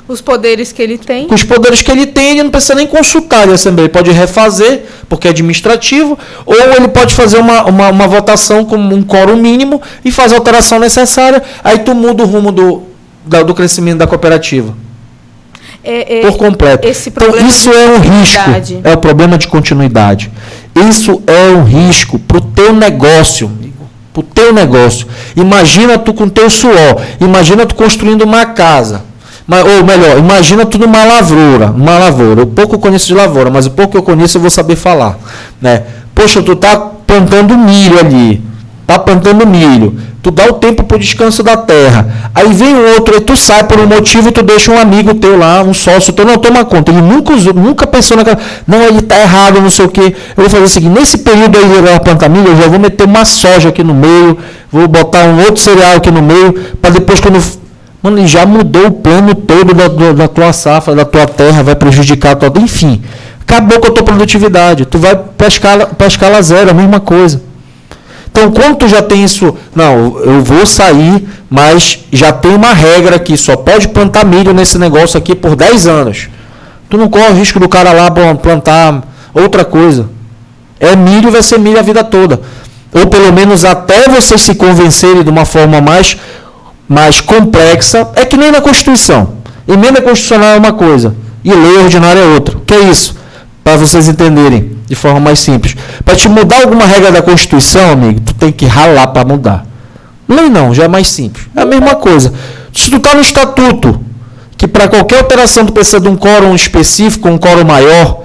Os poderes que ele tem. Com os poderes que ele tem, ele não precisa nem consultar a Assembleia. Ele pode refazer, porque é administrativo, ou ele pode fazer uma votação com um quórum mínimo e fazer a alteração necessária. Aí tu muda o rumo do crescimento da cooperativa. Por completo. Então, isso é um risco. É o problema de continuidade. Isso é um risco para o teu negócio, amigo. Para o teu negócio. Imagina tu com teu suor. Imagina tu construindo uma casa. Ou melhor, imagina tu numa lavoura. Eu pouco conheço de lavoura, mas o pouco que eu conheço eu vou saber falar. Né? Poxa, tu tá plantando milho ali. Tu dá o tempo para o descanso da terra. Aí vem o outro, e tu sai por um motivo e tu deixa um amigo teu lá, um sócio teu, não toma conta. Ele nunca pensou naquela, não, ele tá errado, não sei o quê. Eu vou fazer o seguinte, nesse período aí de plantar milho, eu já vou meter uma soja aqui no meio, vou botar um outro cereal aqui no meio, para depois quando... Mano, ele já mudou o plano todo da tua safra, da tua terra, vai prejudicar a tua... Enfim, acabou com a tua produtividade. Tu vai para a escala zero, a mesma coisa. Então, quando tu já tem isso, não, eu vou sair, mas já tem uma regra aqui, só pode plantar milho nesse negócio aqui por 10 anos. Tu não corre o risco do cara lá plantar outra coisa. É milho, vai ser milho a vida toda. Ou pelo menos até vocês se convencerem de uma forma mais complexa, é que nem na Constituição. Emenda constitucional é uma coisa, e lei ordinária é outra. O que é isso? Para vocês entenderem de forma mais simples. Para te mudar alguma regra da Constituição, amigo, tu tem que ralar para mudar. Lei não, já é mais simples. É a mesma coisa. Se tu está no estatuto, que para qualquer alteração tu precisa de um quórum específico, um quórum maior,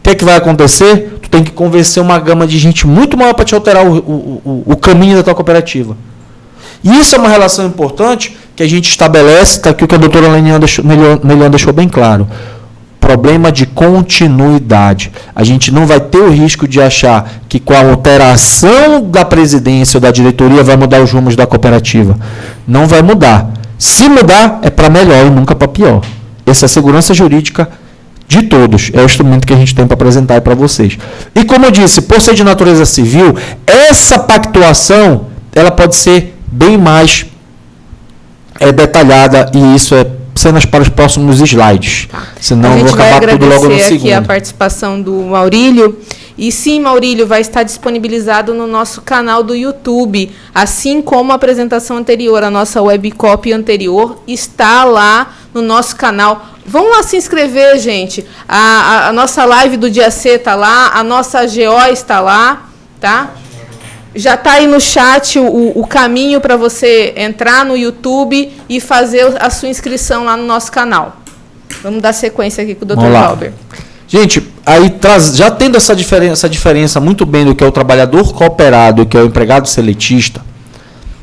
o que vai acontecer? Tu tem que convencer uma gama de gente muito maior para te alterar o caminho da tua cooperativa. E isso é uma relação importante que a gente estabelece, está aqui o que a doutora Neliane deixou bem claro. Problema de continuidade. A gente não vai ter o risco de achar que com a alteração da presidência ou da diretoria vai mudar os rumos da cooperativa. Não vai mudar. Se mudar, é para melhor e nunca para pior. Essa é a segurança jurídica de todos. É o instrumento que a gente tem para apresentar para vocês. E como eu disse, por ser de natureza civil, essa pactuação ela pode ser bem mais detalhada, e isso é cenas para os próximos slides. Tá. Senão eu vou acabar tudo logo no segundo. A gente vai agradecer aqui a participação do Maurílio. E sim, Maurílio, vai estar disponibilizado no nosso canal do YouTube, assim como a apresentação anterior, a nossa webcopy anterior está lá no nosso canal. Vão lá se inscrever, gente. A nossa live do dia C está lá, a nossa AGO está lá, tá? Já está aí no chat o caminho para você entrar no YouTube e fazer a sua inscrição lá no nosso canal. Vamos dar sequência aqui com o Dr. Valber. Gente, aí já tendo essa diferença muito bem do que é o trabalhador cooperado e que é o empregado seletista,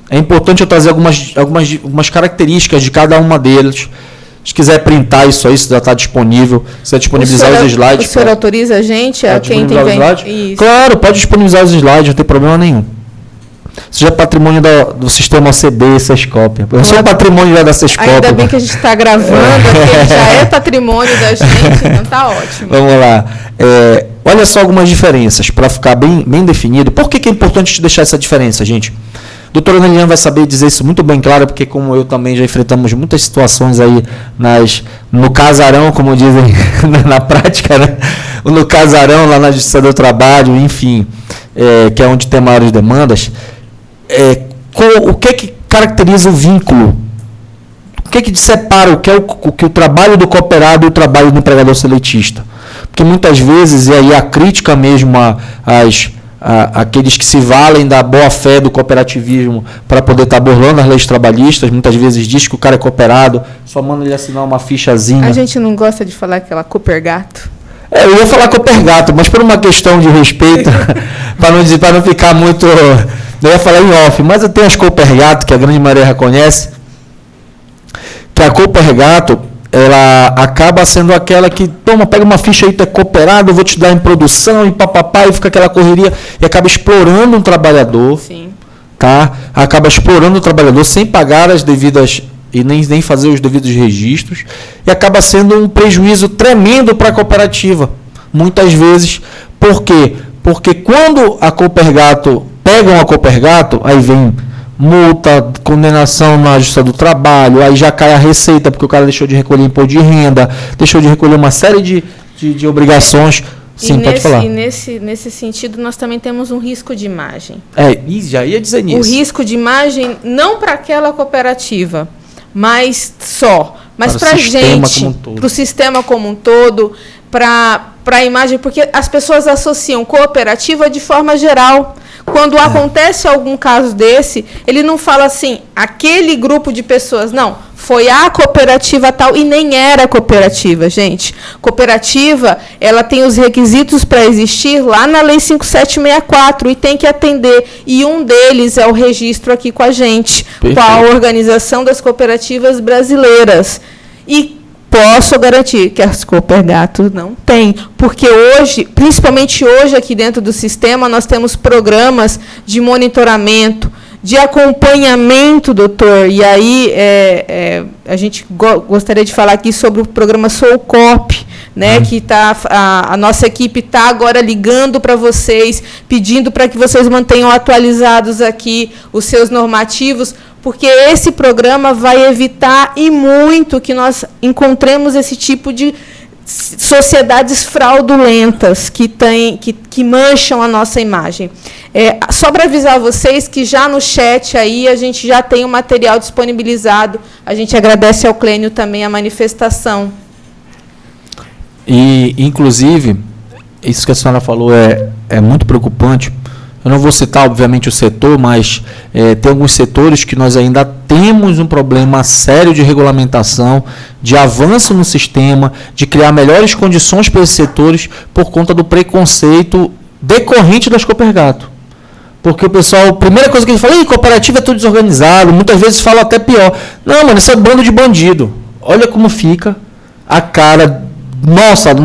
é importante eu trazer algumas características de cada uma deles. Se quiser printar isso aí, isso já está disponível. Se quiser disponibilizar os slides. O senhor autoriza a gente? A quem tem isso. Claro, pode disponibilizar os slides, não tem problema nenhum. Isso já é patrimônio do sistema OCB, Sescop. Eu sou patrimônio da Sescop. Ainda bem que a gente está gravando, porque já é patrimônio da gente, então está ótimo. Vamos lá. Olha só algumas diferenças, para ficar bem definido. Por que é importante te deixar essa diferença, gente? A doutora Neliane vai saber dizer isso muito bem claro, porque como eu também já enfrentamos muitas situações aí no casarão, como dizem na prática, né? No casarão, lá na Justiça do Trabalho, enfim, que é onde tem maiores demandas. O que caracteriza o vínculo? O que separa o que o trabalho do cooperado e o trabalho do empregador seletista? Porque muitas vezes, e aí a crítica mesmo aqueles que se valem da boa-fé do cooperativismo para poder estar burlando as leis trabalhistas, muitas vezes diz que o cara é cooperado, só manda ele assinar uma fichazinha. A gente não gosta de falar aquela Coopergato. Eu ia falar Coopergato, mas por uma questão de respeito, para não ficar muito... Eu ia falar em off, mas eu tenho as Coopergato, que a grande maioria reconhece, que a Coopergato, ela acaba sendo aquela que, pega uma ficha aí, tu é cooperado, eu vou te dar em produção, e papapá, e fica aquela correria, e acaba explorando um trabalhador. Sim. Tá? Acaba explorando o trabalhador sem pagar as devidas, e nem fazer os devidos registros, e acaba sendo um prejuízo tremendo para a cooperativa. Muitas vezes. Por quê? Porque quando a Coopergato pegam a Coopergato, aí vem multa, condenação na Justiça do Trabalho, aí já cai a receita, porque o cara deixou de recolher imposto de renda, deixou de recolher uma série de obrigações. Sim, pode falar. E nesse sentido, nós também temos um risco de imagem. Já ia dizer nisso. O risco de imagem não para aquela cooperativa, mas para a gente, para o sistema como um todo, para a imagem, porque as pessoas associam cooperativa de forma geral. Quando acontece algum caso desse, ele não fala assim, aquele grupo de pessoas, não, foi a cooperativa tal, e nem era cooperativa, gente. Cooperativa, ela tem os requisitos para existir lá na Lei 5764 e tem que atender, e um deles é o registro aqui com a gente, com a Organização das Cooperativas Brasileiras. E posso garantir que as Coopergato não tem, porque hoje, principalmente hoje aqui dentro do sistema, nós temos programas de monitoramento, de acompanhamento, doutor, e aí a gente gostaria de falar aqui sobre o programa Soulcop, né, que a nossa equipe está agora ligando para vocês, pedindo para que vocês mantenham atualizados aqui os seus normativos, porque esse programa vai evitar e muito que nós encontremos esse tipo de sociedades fraudulentas que mancham a nossa imagem. Só para avisar vocês que já no chat aí a gente já tem o material disponibilizado. A gente agradece ao Clênio também a manifestação. E, inclusive, isso que a senhora falou é muito preocupante. Eu não vou citar, obviamente, o setor, mas tem alguns setores que nós ainda temos um problema sério de regulamentação, de avanço no sistema, de criar melhores condições para esses setores por conta do preconceito decorrente das Coopergato. Porque o pessoal, a primeira coisa que a gente fala, cooperativa é tudo desorganizado, muitas vezes fala até pior. Não, mano, isso é bando de bandido. Olha como fica a cara, nossa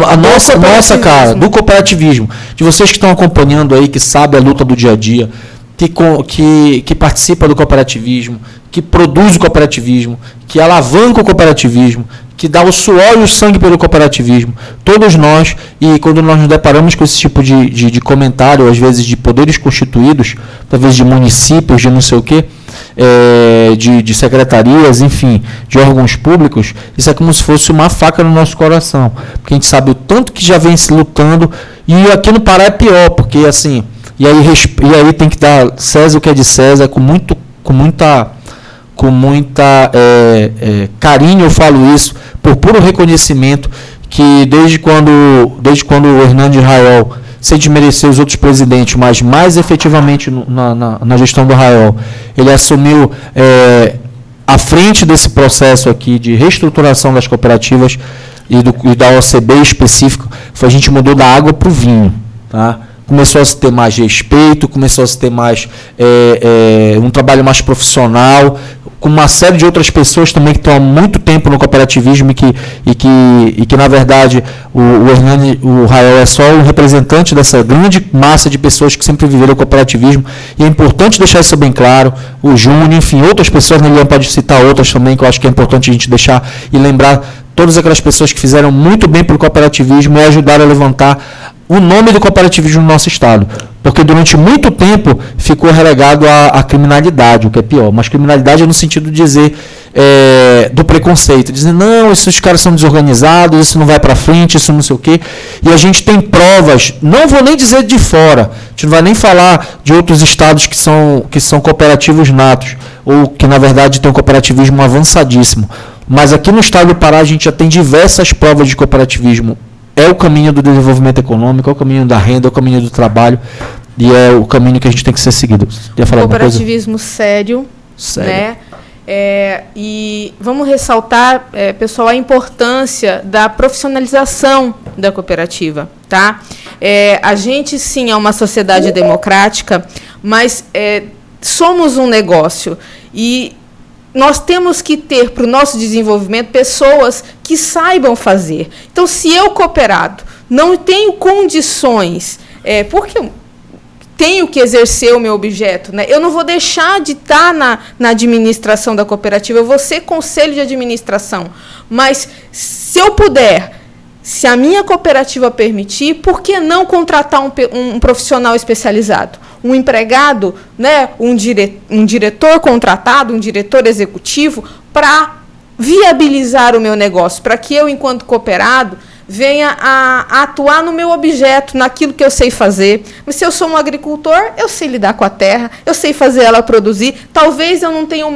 cara, do cooperativismo. De vocês que estão acompanhando aí, que sabem a luta do dia a dia, que participa do cooperativismo, que produz o cooperativismo, que alavanca o cooperativismo, que dá o suor e o sangue pelo cooperativismo. Todos nós, e quando nós nos deparamos com esse tipo de comentário, às vezes de poderes constituídos, talvez de municípios, de não sei o quê, de secretarias, enfim, de órgãos públicos, isso é como se fosse uma faca no nosso coração. Porque a gente sabe o tanto que já vem se lutando, e aqui no Pará é pior, porque assim, e aí tem que dar César o que é de César, com muito carinho eu falo isso, por puro reconhecimento, que desde quando o Hernando Israel, sem desmerecer os outros presidentes, mas mais efetivamente na gestão do Israel, ele assumiu à frente desse processo aqui de reestruturação das cooperativas e da OCB em específico, a gente mudou da água para o vinho, tá? Começou a se ter mais respeito, começou a se ter mais um trabalho mais profissional, com uma série de outras pessoas também que estão há muito tempo no cooperativismo e que na verdade, o Rael é só um representante dessa grande massa de pessoas que sempre viveram o cooperativismo, e é importante deixar isso bem claro. O Júnior, enfim, outras pessoas, né, pode citar outras também, que eu acho que é importante a gente deixar e lembrar todas aquelas pessoas que fizeram muito bem para o cooperativismo e ajudaram a levantar o nome do cooperativismo no nosso estado, porque durante muito tempo ficou relegado à criminalidade, o que é pior, mas criminalidade é no sentido de dizer do preconceito, dizer, não, esses caras são desorganizados, isso não vai para frente, isso não sei o quê, e a gente tem provas, não vou nem dizer de fora, a gente não vai nem falar de outros estados que são cooperativos natos, ou que na verdade tem um cooperativismo avançadíssimo, mas aqui no estado do Pará a gente já tem diversas provas de cooperativismo. É o caminho do desenvolvimento econômico, é o caminho da renda, é o caminho do trabalho, e é o caminho que a gente tem que ser seguido. Quer falar cooperativismo sério, né? E vamos ressaltar, pessoal, a importância da profissionalização da cooperativa, tá? A gente, sim, é uma sociedade democrática, mas somos um negócio, e nós temos que ter para o nosso desenvolvimento pessoas que saibam fazer. Então, se eu, cooperado, não tenho condições, porque eu tenho que exercer o meu objeto, né? Eu não vou deixar de estar na administração da cooperativa, eu vou ser conselho de administração. Mas, se eu puder, se a minha cooperativa permitir, por que não contratar um profissional especializado? Um empregado, né, um diretor contratado, um diretor executivo, para viabilizar o meu negócio, para que eu, enquanto cooperado, venha a atuar no meu objeto, naquilo que eu sei fazer. Mas se eu sou um agricultor, eu sei lidar com a terra, eu sei fazer ela produzir. Talvez eu não tenha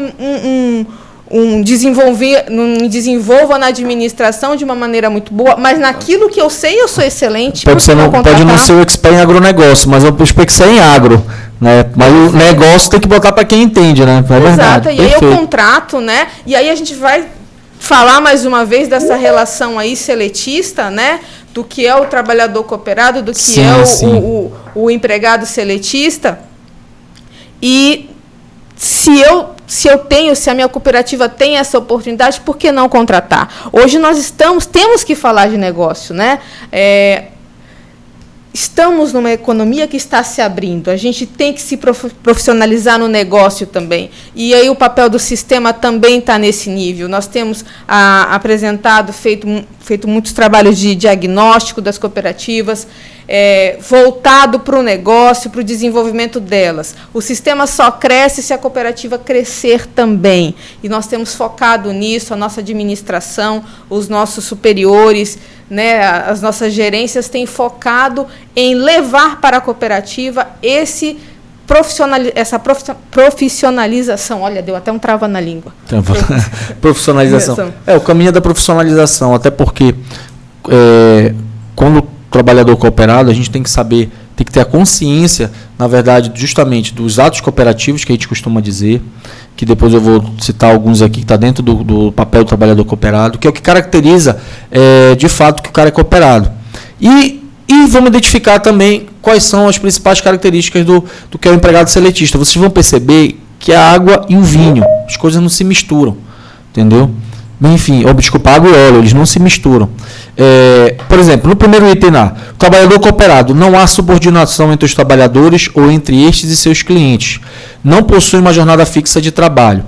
não me desenvolva na administração de uma maneira muito boa, mas naquilo que eu sei, eu sou excelente. Pode não ser o expert em agronegócio, mas eu expert que ser em agro, né? Mas o negócio tem que botar para quem entende, né? É verdade. Exato, e aí eu contrato, né? E aí a gente vai falar mais uma vez dessa relação aí seletista, né? Do que é o trabalhador cooperado, do que o empregado seletista. E se a minha cooperativa tem essa oportunidade, por que não contratar? Hoje nós temos que falar de negócio, né? Estamos numa economia que está se abrindo, a gente tem que se profissionalizar no negócio também. E aí o papel do sistema também está nesse nível. Nós temos feito muitos trabalhos de diagnóstico das cooperativas, voltado para o negócio, para o desenvolvimento delas. O sistema só cresce se a cooperativa crescer também. E nós temos focado nisso, a nossa administração, os nossos superiores, né, as nossas gerências têm focado em levar para a cooperativa essa profissionalização. Olha, deu até um trava na língua. Profissionalização. O caminho da profissionalização, até porque quando o trabalhador cooperado, a gente tem que saber, tem que ter a consciência, na verdade, justamente dos atos cooperativos, que a gente costuma dizer, que depois eu vou citar alguns aqui que está dentro do papel do trabalhador cooperado, que é o que caracteriza, de fato, que o cara é cooperado. E E vamos identificar também quais são as principais características do que é o empregado seletista. Vocês vão perceber que a água e o vinho, as coisas não se misturam, entendeu? Enfim, desculpa, água e óleo, eles não se misturam. Por exemplo, no primeiro item lá, o trabalhador cooperado, não há subordinação entre os trabalhadores ou entre estes e seus clientes. Não possui uma jornada fixa de trabalho.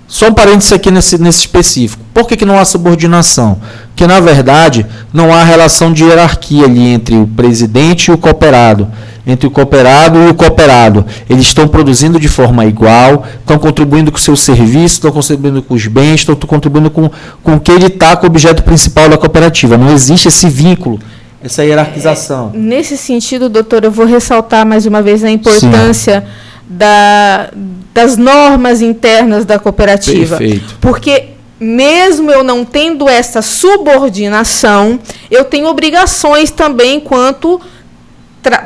Só um parênteses aqui nesse específico. Por que não há subordinação? Porque, na verdade, não há relação de hierarquia ali entre o presidente e o cooperado. Entre o cooperado e o cooperado. Eles estão produzindo de forma igual, estão contribuindo com o seu serviço, estão contribuindo com os bens, estão contribuindo com o que ele está com o objeto principal da cooperativa. Não existe esse vínculo, essa hierarquização. Nesse sentido, doutor, eu vou ressaltar mais uma vez a importância das normas internas da cooperativa. Perfeito. Porque mesmo eu não tendo essa subordinação, eu tenho obrigações também enquanto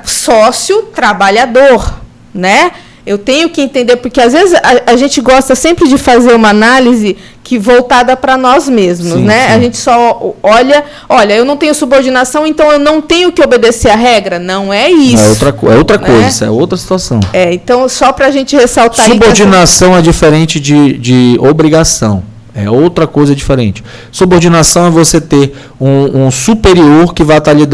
sócio trabalhador, né? Eu tenho que entender, porque às vezes a gente gosta sempre de fazer uma análise que voltada para nós mesmos, sim, né? Sim. A gente só olha, eu não tenho subordinação, então eu não tenho que obedecer a regra. Não é isso. É outra né? coisa, isso é outra situação. Então, só para a gente ressaltar... Subordinação é diferente de obrigação. É outra coisa diferente. Subordinação é você ter um superior que vai estar lhe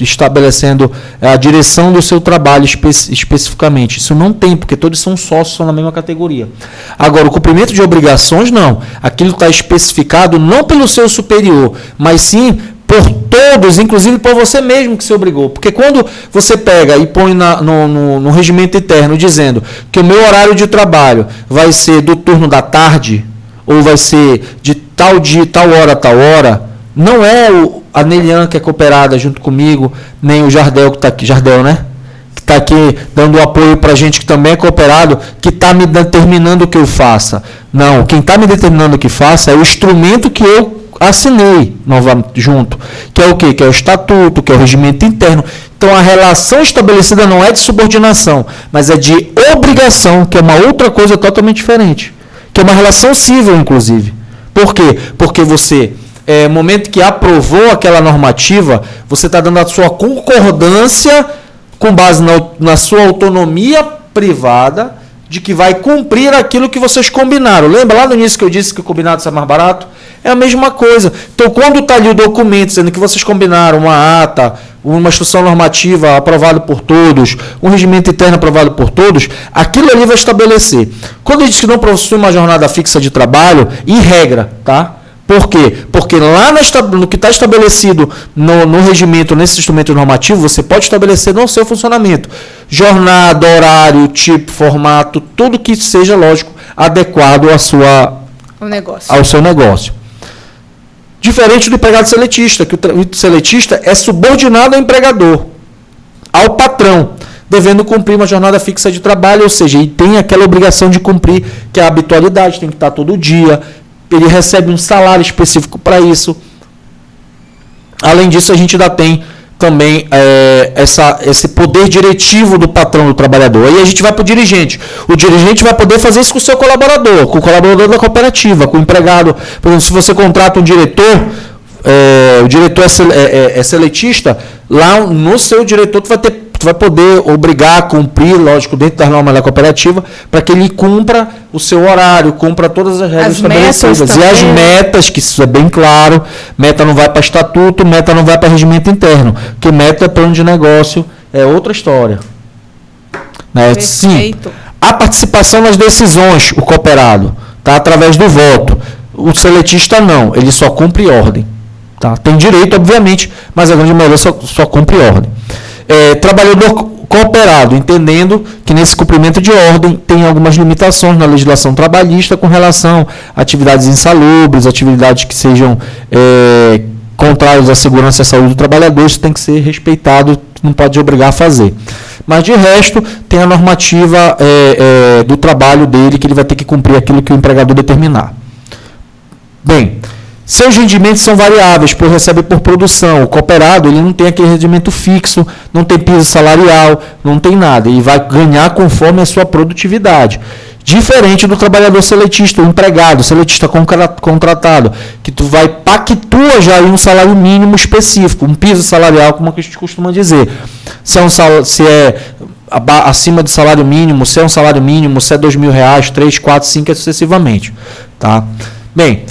estabelecendo a direção do seu trabalho especificamente. Isso não tem, porque todos são sócios, são na mesma categoria. Agora, o cumprimento de obrigações, não. Aquilo está especificado não pelo seu superior, mas sim por todos, inclusive por você mesmo que se obrigou. Porque quando você pega e põe no regimento interno dizendo que o meu horário de trabalho vai ser do turno da tarde, ou vai ser de tal dia, tal hora, não é a Nelian que é cooperada junto comigo, nem o Jardel que está aqui, né? Que está aqui dando apoio para a gente que também é cooperado, que está me determinando o que eu faça. Não, quem está me determinando o que faça é o instrumento que eu assinei novamente junto, que é o quê? Que é o estatuto, que é o regimento interno. Então a relação estabelecida não é de subordinação, mas é de obrigação, que é uma outra coisa totalmente diferente. Que é uma relação civil, inclusive. Por quê? Porque você, no momento que aprovou aquela normativa, você está dando a sua concordância com base na sua autonomia privada de que vai cumprir aquilo que vocês combinaram. Lembra lá no início que eu disse que o combinado sai mais barato? É a mesma coisa. Então, quando está ali o documento dizendo que vocês combinaram uma ata, uma instrução normativa aprovada por todos, um regimento interno aprovado por todos, aquilo ali vai estabelecer. Quando ele diz que não possui uma jornada fixa de trabalho, em regra, tá? Por quê? Porque lá no que está estabelecido no regimento, nesse instrumento normativo, você pode estabelecer no seu funcionamento jornada, horário, tipo, formato, tudo que seja, lógico, adequado ao seu negócio. Diferente do empregado seletista, que o seletista é subordinado ao empregador, ao patrão, devendo cumprir uma jornada fixa de trabalho, ou seja, ele tem aquela obrigação de cumprir, que é a habitualidade, tem que estar todo dia, ele recebe um salário específico para isso. Além disso, a gente ainda tem também esse poder diretivo do patrão do trabalhador. Aí a gente vai para o dirigente. O dirigente vai poder fazer isso com o seu colaborador, com o colaborador da cooperativa, com o empregado. Por exemplo, se você contrata um diretor, o diretor é seletista, lá no seu diretor tu vai poder obrigar a cumprir, lógico, dentro das normas da cooperativa, para que ele cumpra o seu horário, cumpra todas as regras estabelecidas. E as metas, que isso é bem claro, meta não vai para estatuto, meta não vai para regimento interno, porque meta é plano de negócio, é outra história. Né? Sim, a participação nas decisões, o cooperado, tá? Através do voto. O seletista não, ele só cumpre ordem. Tá? Tem direito, obviamente, mas a grande maioria só cumpre ordem. Trabalhador cooperado, entendendo que nesse cumprimento de ordem tem algumas limitações na legislação trabalhista com relação a atividades insalubres, atividades que sejam contrárias à segurança e à saúde do trabalhador, isso tem que ser respeitado, não pode obrigar a fazer. Mas de resto, tem a normativa do trabalho dele, que ele vai ter que cumprir aquilo que o empregador determinar. Bem, seus rendimentos são variáveis, pois recebe por produção. O cooperado ele não tem aquele rendimento fixo, não tem piso salarial, não tem nada. Ele vai ganhar conforme a sua produtividade. Diferente do trabalhador seletista, o empregado, seletista contratado, que tu pactua já aí um salário mínimo específico, um piso salarial, como a gente costuma dizer. Se é acima do salário mínimo, se é um salário mínimo, se é R$2.000, 3, 4, 5, sucessivamente. Tá? Bem,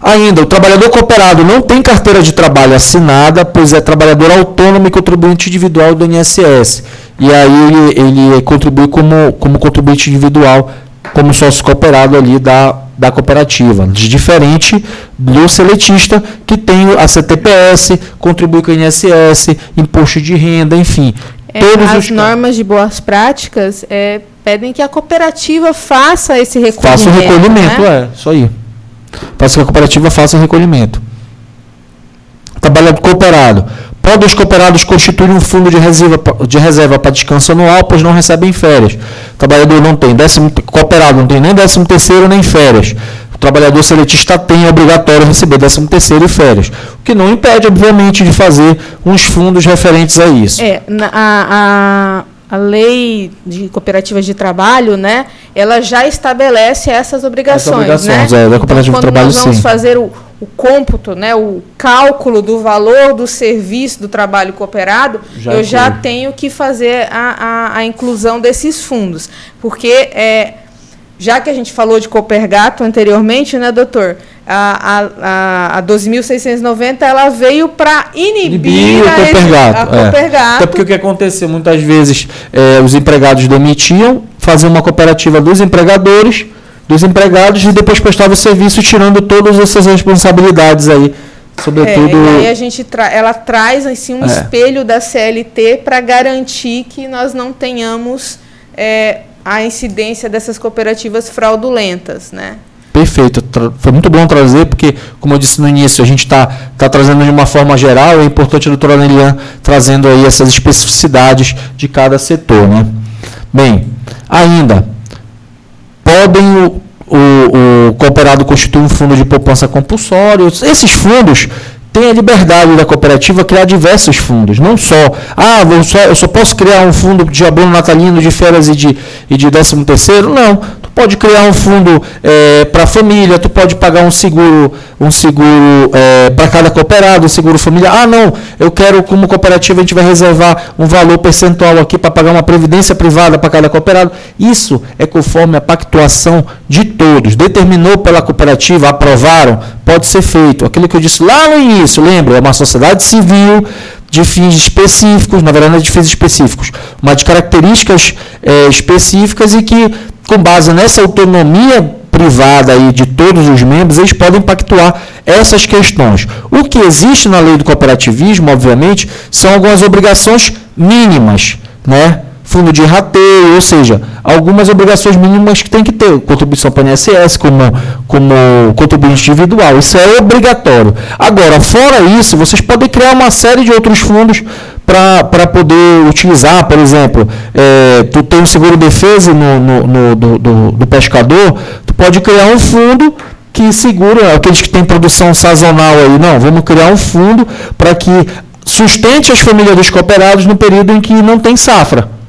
ainda, o trabalhador cooperado não tem carteira de trabalho assinada, pois é trabalhador autônomo e contribuinte individual do INSS. E aí ele contribui como contribuinte individual, como sócio cooperado ali da cooperativa. Diferente do seletista, que tem a CTPS, contribui com o INSS, imposto de renda, enfim. As normas de boas práticas pedem que a cooperativa faça esse recolhimento. Faça o recolhimento, né? Isso aí. Faça que a cooperativa faça o recolhimento. Trabalhador cooperado. Podem os cooperados constituir um fundo de reserva para descanso anual, pois não recebem férias. O trabalhador não tem cooperado não tem nem 13º nem férias. O trabalhador seletista tem, é obrigatório receber 13º e férias. O que não impede, obviamente, de fazer uns fundos referentes a isso. A lei de cooperativas de trabalho, né, ela já estabelece essas obrigações, né? Da cooperativa de trabalho, nós vamos fazer o cômputo, né, o cálculo do valor do serviço do trabalho cooperado, eu já tenho que fazer a inclusão desses fundos, porque já que a gente falou de Copergato anteriormente, né, doutor? A 12.690 ela veio para inibir a Copergato. Até porque o que aconteceu? Muitas vezes os empregados demitiam, faziam uma cooperativa dos empregadores, dos empregados, e depois prestavam o serviço tirando todas essas responsabilidades aí, sobretudo... E aí ela traz assim, um espelho da CLT para garantir que nós não tenhamos a incidência dessas cooperativas fraudulentas, né? Perfeito, foi muito bom trazer, porque, como eu disse no início, a gente está trazendo de uma forma geral, é importante a doutora Nelian trazendo aí essas especificidades de cada setor, né? Bem, ainda, podem o cooperado constituir um fundo de poupança compulsório. Esses fundos têm a liberdade da cooperativa criar diversos fundos, não só, eu só posso criar um fundo de abono natalino, de férias e de 13º, não. Tu pode criar um fundo para a família, tu pode pagar um seguro para cada cooperado, um seguro familiar. Não, eu quero, como cooperativa, a gente vai reservar um valor percentual aqui para pagar uma previdência privada para cada cooperado. Isso é conforme a pactuação de todos. Determinou pela cooperativa, aprovaram, pode ser feito. Aquilo que eu disse lá no início, lembra? É uma sociedade civil de fins específicos, na verdade não é de fins específicos, mas de características específicas, e que, com base nessa autonomia privada aí de todos os membros, eles podem pactuar essas questões. O que existe na lei do cooperativismo, obviamente, são algumas obrigações mínimas, né? Fundo de rateio, ou seja, algumas obrigações mínimas que tem que ter, contribuição para o INSS como contribuinte individual, isso é obrigatório. Agora, fora isso, vocês podem criar uma série de outros fundos para poder utilizar, por exemplo, tu tem um seguro-defesa do pescador, tu pode criar um fundo que segura aqueles que têm produção sazonal aí. Não, vamos criar um fundo para que sustente as famílias dos cooperados no período em que não tem safra.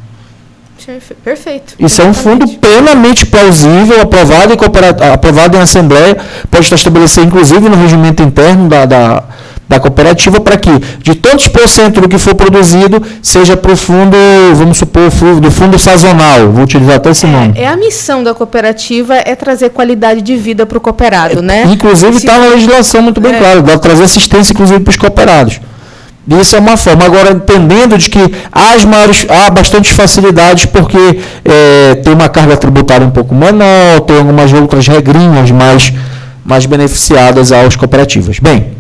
Perfeito. Isso é um fundo plenamente plausível, aprovado em Assembleia, pode estar estabelecido, inclusive, no regimento interno da cooperativa, para que de tantos por cento do que for produzido seja para o fundo, vamos supor, do fundo sazonal. Vou utilizar até esse nome. A missão da cooperativa é trazer qualidade de vida para o cooperado, né? Inclusive está na legislação muito bem claro, dá trazer assistência, inclusive, para os cooperados. Isso é uma forma. Agora, entendendo de que há bastantes facilidades, porque tem uma carga tributária um pouco menor, tem algumas outras regrinhas mais beneficiadas às cooperativas. Bem,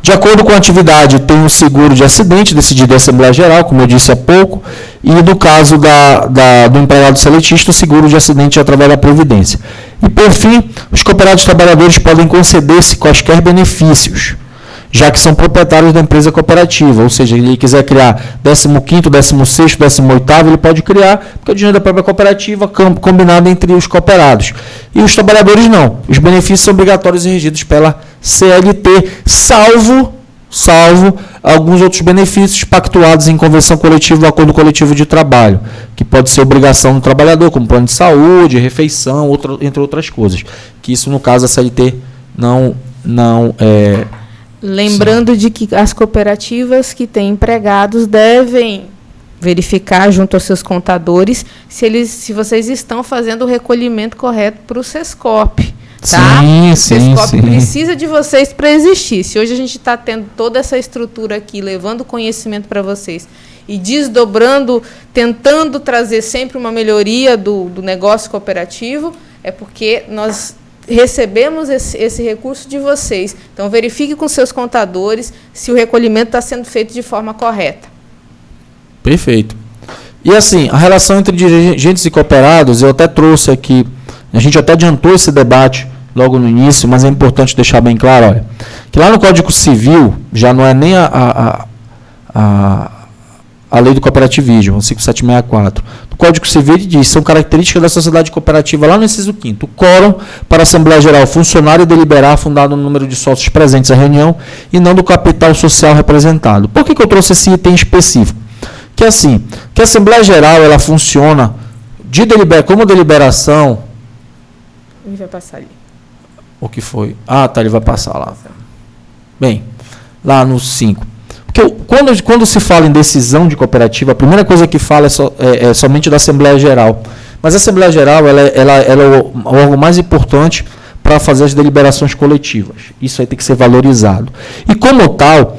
de acordo com a atividade, tem um seguro de acidente decidido em Assembleia Geral, como eu disse há pouco, e no caso do empregado seletista, o seguro de acidente através da Previdência. E, por fim, os cooperados trabalhadores podem conceder-se quaisquer benefícios, já que são proprietários da empresa cooperativa, ou seja, ele quiser criar 15º, 16º, 18º, ele pode criar, porque é o dinheiro da própria cooperativa, combinado entre os cooperados. E os trabalhadores não. Os benefícios são obrigatórios e regidos pela CLT, salvo salvo alguns outros benefícios pactuados em convenção coletiva ou acordo coletivo de trabalho, que pode ser obrigação do trabalhador, como plano de saúde, refeição, entre outras coisas. Que isso, no caso, a CLT não é... Lembrando de que as cooperativas que têm empregados devem verificar junto aos seus contadores se vocês estão fazendo o recolhimento correto para o Sescop. Tá? Sim, o Sescop sim. precisa de vocês para existir. Se hoje a gente está tendo toda essa estrutura aqui, levando conhecimento para vocês e desdobrando, tentando trazer sempre uma melhoria do negócio cooperativo, é porque nós recebemos esse recurso de vocês. Então, verifique com seus contadores se o recolhimento está sendo feito de forma correta. Perfeito. E assim, a relação entre dirigentes e cooperados, eu até trouxe aqui, a gente até adiantou esse debate logo no início, mas é importante deixar bem claro, olha, que lá no Código Civil, já não é nem a lei do cooperativismo, o 5764. No Código Civil ele diz, são características da sociedade cooperativa, lá no inciso 5º, o quórum para a Assembleia Geral funcionar e deliberar fundado no número de sócios presentes à reunião e não do capital social representado. Por que eu trouxe esse item específico? Que assim, que a Assembleia Geral ela funciona como deliberação... Ele vai passar ali. O que foi? Ah, tá, ele vai passar lá. Bem, lá no 5. Porque quando se fala em decisão de cooperativa, a primeira coisa que fala é somente da Assembleia Geral. Mas a Assembleia Geral ela é o órgão mais importante para fazer as deliberações coletivas. Isso aí tem que ser valorizado. E como tal,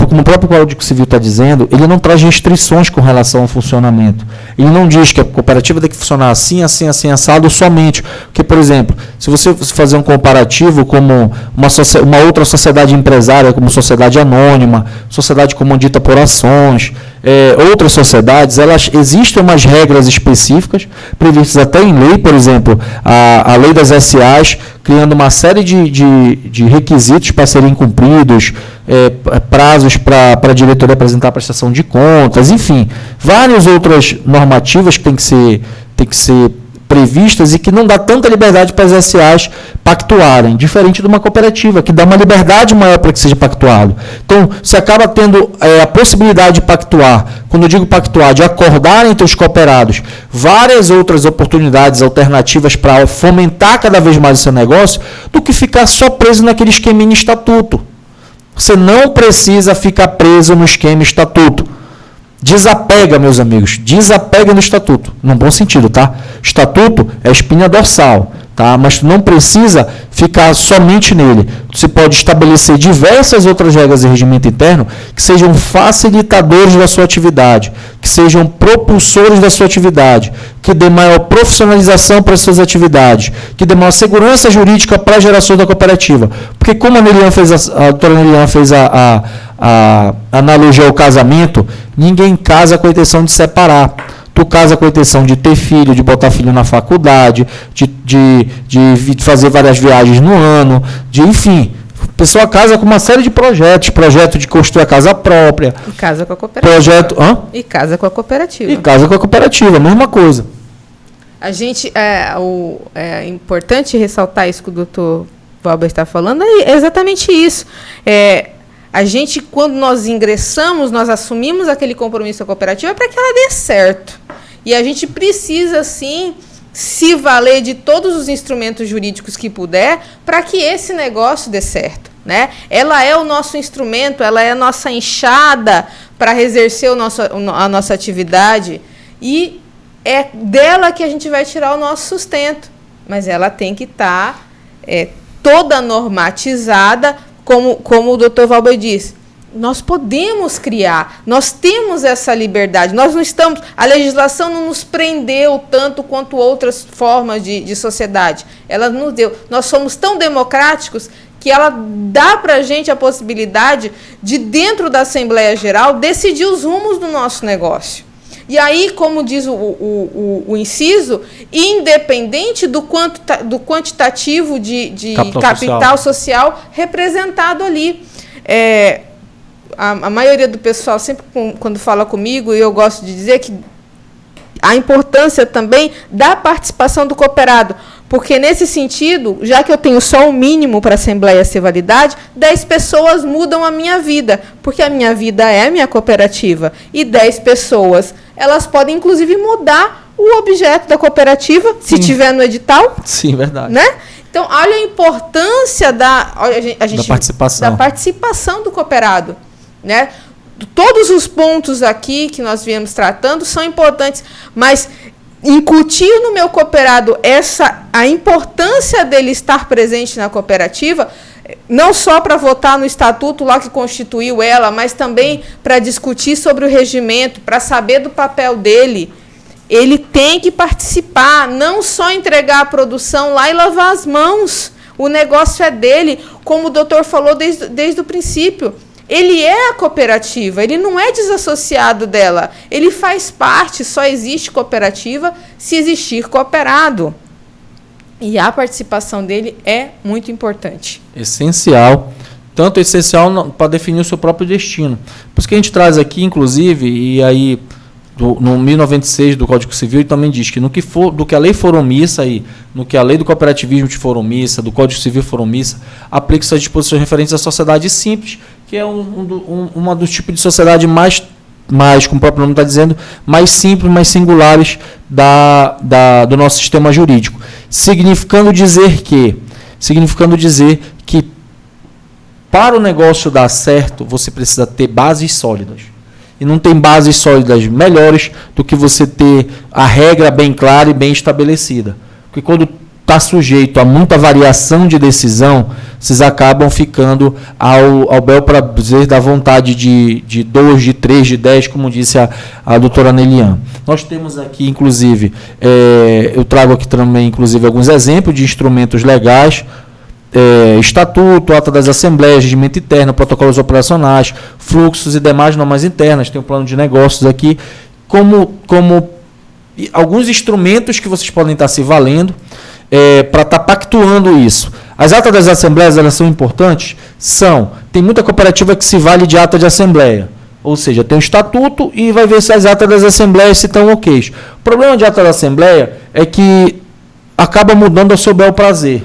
como o próprio Código Civil está dizendo, ele não traz restrições com relação ao funcionamento. Ele não diz que a cooperativa tem que funcionar assim, assim, assim, assado somente. Porque, por exemplo, se você fazer um comparativo como uma outra sociedade empresária, como sociedade anônima, sociedade comandita por ações, outras sociedades, existem umas regras específicas, previstas até em lei, por exemplo, a lei das SAs, criando uma série de requisitos para serem cumpridos, prazos para a diretoria apresentar a prestação de contas, enfim, várias outras normativas que têm que ser previstas e que não dá tanta liberdade para as SAs pactuarem, diferente de uma cooperativa, que dá uma liberdade maior para que seja pactuado. Então, você acaba tendo a possibilidade de pactuar, quando eu digo pactuar, de acordar entre os cooperados várias outras oportunidades alternativas para fomentar cada vez mais o seu negócio, do que ficar só preso naquele esquema em estatuto. Você não precisa ficar preso no esquema estatuto. Desapega, meus amigos, desapega no estatuto, num bom sentido, tá? Estatuto é espinha dorsal, tá? Mas tu não precisa ficar somente nele. Você pode estabelecer diversas outras regras de regimento interno que sejam facilitadores da sua atividade, que sejam propulsores da sua atividade, que dê maior profissionalização para as suas atividades, que dê maior segurança jurídica para a geração da cooperativa. Porque como a doutora Nelian fez a analogia ao casamento, ninguém casa com a intenção de separar. Tu casa com a intenção de ter filho, de botar filho na faculdade, de fazer várias viagens no ano, enfim. A pessoa casa com uma série de projeto de construir a casa própria. E casa com a cooperativa. E casa com a cooperativa. E casa com a cooperativa, mesma coisa. A gente, é importante ressaltar isso que o doutor Valber está falando, é exatamente isso. A gente, quando nós ingressamos, nós assumimos aquele compromisso com a cooperativa para que ela dê certo. E a gente precisa, sim, se valer de todos os instrumentos jurídicos que puder para que esse negócio dê certo, né? Ela é o nosso instrumento, ela é a nossa enxada para exercer a nossa atividade e é dela que a gente vai tirar o nosso sustento. Mas ela tem que estar toda normatizada, como o doutor Valber disse, nós podemos criar, nós temos essa liberdade, nós não estamos, a legislação não nos prendeu tanto quanto outras formas de sociedade, ela nos deu, nós somos tão democráticos que ela dá para a gente a possibilidade de, dentro da Assembleia Geral, decidir os rumos do nosso negócio. E aí, como diz o inciso, independente do quantitativo de capital social representado ali. A maioria do pessoal, sempre quando fala comigo, e eu gosto de dizer que a importância também da participação do cooperado. Porque, nesse sentido, já que eu tenho só o mínimo para a Assembleia ser validade, 10 pessoas mudam a minha vida, porque a minha vida é a minha cooperativa. E 10 pessoas, elas podem, inclusive, mudar o objeto da cooperativa, se tiver no edital. Sim, verdade. Né? Então, olha a importância da participação do cooperado. Né? Todos os pontos aqui que nós viemos tratando são importantes, mas incutir no meu cooperado a importância dele estar presente na cooperativa, não só para votar no estatuto lá que constituiu ela, mas também para discutir sobre o regimento, para saber do papel dele. Ele tem que participar, não só entregar a produção lá e lavar as mãos. O negócio é dele, como o doutor falou desde o princípio. Ele é a cooperativa, ele não é desassociado dela. Ele faz parte, só existe cooperativa se existir cooperado. E a participação dele é muito importante. Essencial. Tanto essencial para definir o seu próprio destino. Por isso que a gente traz aqui, inclusive, e aí no 1096 do Código Civil também diz que do que a lei for omissa, no que a lei do cooperativismo for omissa, do Código Civil for omissa, aplica-se as disposições referentes à sociedade simples, que é uma dos tipos de sociedade mais, como o próprio nome está dizendo, mais simples, mais singulares do nosso sistema jurídico. Significando dizer que para o negócio dar certo, você precisa ter bases sólidas. E não tem bases sólidas melhores do que você ter a regra bem clara e bem estabelecida. Porque quando está sujeito a muita variação de decisão, vocês acabam ficando ao bel prazer da vontade de 2, de 3, de 10, como disse a doutora Nelian. Nós temos aqui, inclusive, eu trago aqui também, inclusive, alguns exemplos de instrumentos legais, estatuto, ata das assembleias, regimento interno, protocolos operacionais, fluxos e demais normas internas, tem um plano de negócios aqui, como alguns instrumentos que vocês podem estar se valendo para estar pactuando isso. As atas das assembleias, elas são importantes? São. Tem muita cooperativa que se vale de ata de assembleia, ou seja, tem um estatuto e vai ver se as atas das assembleias se estão ok. O problema de ata da assembleia é que acaba mudando ao seu bel prazer.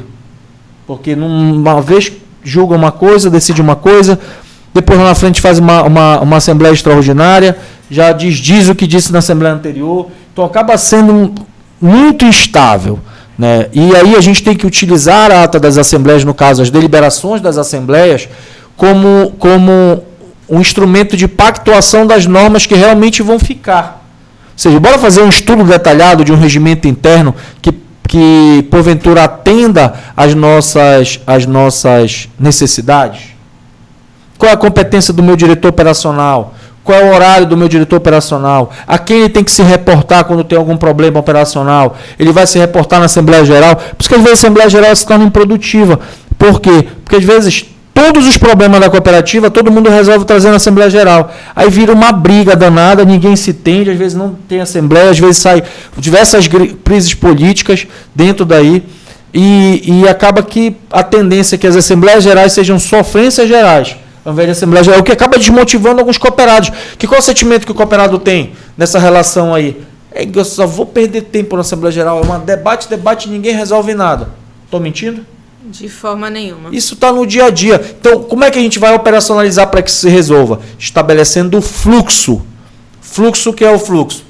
Porque uma vez julga uma coisa, decide uma coisa, depois lá na frente faz uma assembleia extraordinária, já diz o que disse na assembleia anterior, então acaba sendo muito instável. Né? E aí a gente tem que utilizar a ata das assembleias, no caso, as deliberações das assembleias, como um instrumento de pactuação das normas que realmente vão ficar. Ou seja, bora fazer um estudo detalhado de um regimento interno que porventura atenda às nossas necessidades? Qual é a competência do meu diretor operacional? Qual é o horário do meu diretor operacional? A quem ele tem que se reportar quando tem algum problema operacional? Ele vai se reportar na Assembleia Geral? Por isso que às vezes a Assembleia Geral se torna improdutiva. Por quê? Porque às vezes todos os problemas da cooperativa, todo mundo resolve trazer na Assembleia Geral. Aí vira uma briga danada, ninguém se entende, às vezes não tem Assembleia, às vezes sai diversas crises políticas dentro daí, e acaba que a tendência é que as Assembleias Gerais sejam sofrências gerais, ao invés de Assembleia Geral, o que acaba desmotivando alguns cooperados. Qual é o sentimento que o cooperado tem nessa relação aí? Eu só vou perder tempo na Assembleia Geral, é um debate, ninguém resolve nada. Estou mentindo? De forma nenhuma. Isso está no dia a dia. Então, como é que a gente vai operacionalizar para que isso se resolva? Estabelecendo o fluxo. Fluxo, que é o fluxo?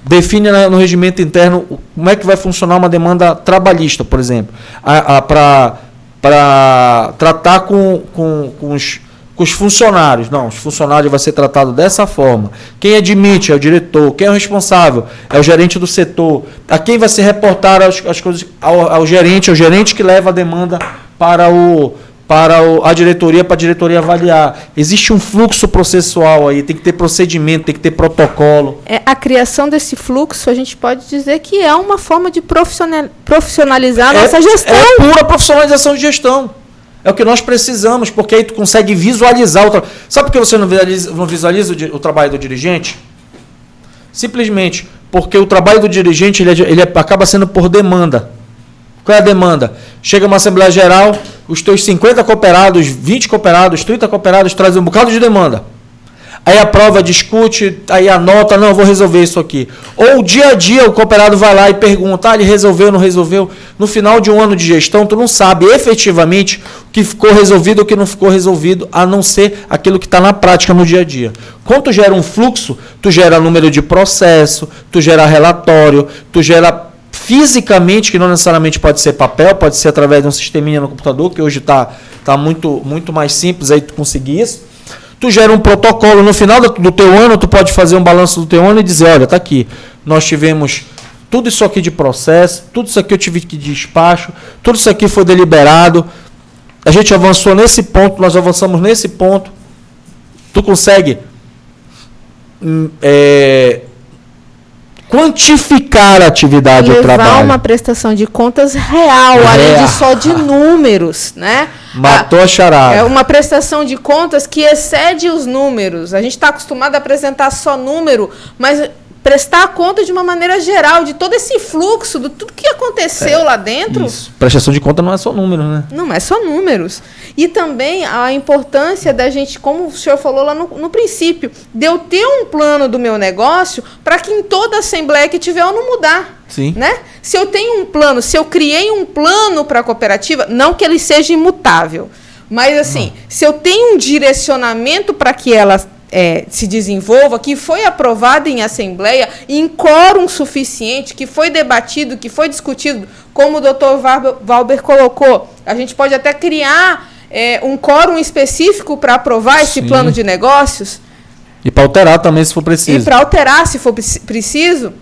Define no regimento interno como é que vai funcionar uma demanda trabalhista, por exemplo, para tratar com os funcionários. Não, os funcionários vai ser tratado dessa forma. Quem admite é o diretor, quem é o responsável é o gerente do setor. A quem vai se reportar as coisas ao gerente que leva a demanda para a diretoria, para a diretoria avaliar. Existe um fluxo processual aí, tem que ter procedimento, tem que ter protocolo. A criação desse fluxo, a gente pode dizer que é uma forma de profissionalizar a nossa gestão. É pura profissionalização de gestão. É o que nós precisamos, porque aí tu consegue visualizar o trabalho. Sabe por que você não visualiza o trabalho do dirigente? Simplesmente porque o trabalho do dirigente ele acaba sendo por demanda. Qual é a demanda? Chega uma Assembleia Geral, os teus 50 cooperados, 20 cooperados, 30 cooperados trazem um bocado de demanda. Aí aprova, discute, aí anota, não, eu vou resolver isso aqui. Ou dia a dia o cooperado vai lá e pergunta, ele resolveu, não resolveu. No final de um ano de gestão, tu não sabe efetivamente o que ficou resolvido ou o que não ficou resolvido, a não ser aquilo que está na prática no dia a dia. Quando tu gera um fluxo, tu gera número de processo, tu gera relatório, tu gera fisicamente, que não necessariamente pode ser papel, pode ser através de um sisteminha no computador, que hoje está muito mais simples aí tu conseguir isso. Tu gera um protocolo, no final do teu ano, tu pode fazer um balanço do teu ano e dizer, olha, tá aqui, nós tivemos tudo isso aqui de processo, tudo isso aqui eu tive que despacho, tudo isso aqui foi deliberado, a gente avançou nesse ponto, nós avançamos nesse ponto. Tu consegue quantificar a atividade do trabalho. Levar uma prestação de contas real, além de só de números, né? Matou a charada. É uma prestação de contas que excede os números. A gente está acostumado a apresentar só número, mas prestar conta de uma maneira geral, de todo esse fluxo, de tudo que aconteceu lá dentro. Isso. Prestação de conta não é só números, né? Não é só números. E também a importância da gente, como o senhor falou lá no princípio, de eu ter um plano do meu negócio para que em toda a assembleia que tiver eu não mudar. Sim. Né? Se eu tenho um plano, se eu criei um plano para a cooperativa, não que ele seja imutável, mas assim, se eu tenho um direcionamento para que ela se desenvolva, que foi aprovado em assembleia, em quórum suficiente, que foi debatido, que foi discutido, como o doutor Valber colocou, a gente pode até criar um quórum específico para aprovar esse plano de negócios. E para alterar também, se for preciso. E para alterar, se for preciso.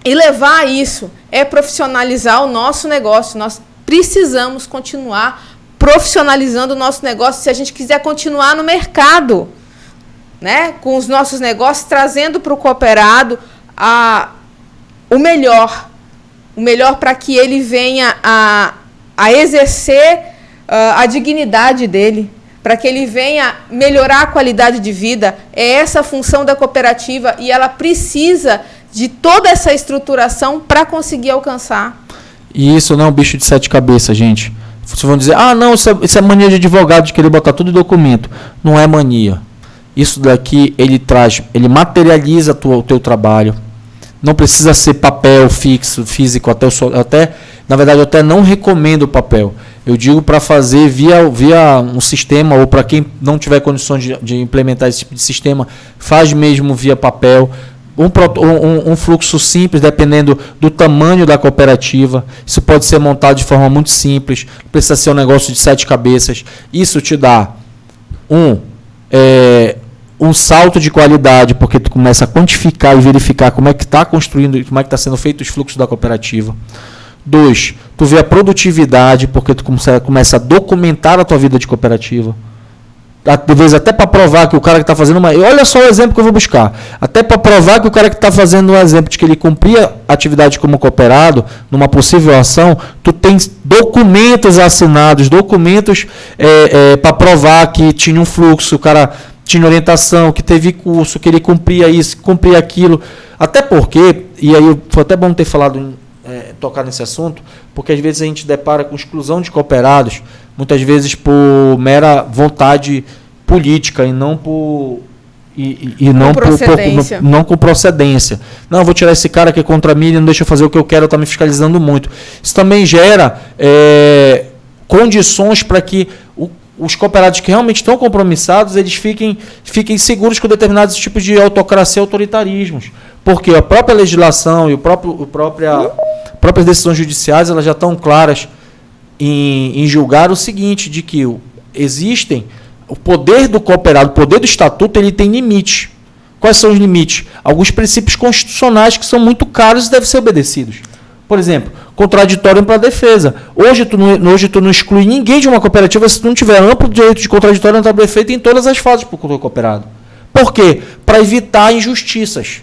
E levar isso profissionalizar o nosso negócio. Nós precisamos continuar profissionalizando o nosso negócio se a gente quiser continuar no mercado, né? Com os nossos negócios, trazendo para o cooperado o melhor para que ele venha a exercer a dignidade dele, para que ele venha melhorar a qualidade de vida. É essa a função da cooperativa e ela precisa de toda essa estruturação para conseguir alcançar. E isso não é um bicho de 7 cabeças, gente. Vocês vão dizer, não, isso é mania de advogado, de querer botar tudo em documento. Não é mania. Isso daqui, ele materializa o teu trabalho. Não precisa ser papel físico, na verdade, eu até não recomendo papel. Eu digo para fazer via um sistema, ou para quem não tiver condições de implementar esse tipo de sistema, faz mesmo via papel. Um fluxo simples, dependendo do tamanho da cooperativa. Isso pode ser montado de forma muito simples, não precisa ser um negócio de 7 cabeças. Isso te dá um salto de qualidade, porque tu começa a quantificar e verificar como é que está construindo, como é que está sendo feito os fluxos da cooperativa. 2, tu vê a produtividade, porque tu começa a documentar a tua vida de cooperativa. Às vezes até para provar que o cara que está fazendo olha só o exemplo que eu vou buscar. Até para provar que o cara que está fazendo um exemplo de que ele cumpria atividade como cooperado, numa possível ação, tu tens documentos assinados, documentos para provar que tinha um fluxo, o cara tinha orientação, que teve curso, que ele cumpria isso, cumpria aquilo. Até porque, e aí foi até bom ter tocar nesse assunto, porque às vezes a gente depara com exclusão de cooperados, muitas vezes por mera vontade política e não por não com procedência. Não, vou tirar esse cara que é contra mim, ele não deixa eu fazer o que eu quero, está me fiscalizando muito. Isso também gera condições para que os cooperados que realmente estão compromissados, eles fiquem seguros com determinados tipos de autocracia e autoritarismos. Porque a própria legislação e próprias decisões judiciais, elas já estão claras em julgar o seguinte, de que o poder do cooperado, o poder do estatuto, ele tem limite. Quais são os limites? Alguns princípios constitucionais que são muito caros e devem ser obedecidos. Por exemplo, contraditório para a defesa. Hoje tu não exclui ninguém de uma cooperativa se tu não tiver amplo direito de contraditório para defesa em todas as fases para o cooperado. Por quê? Para evitar injustiças.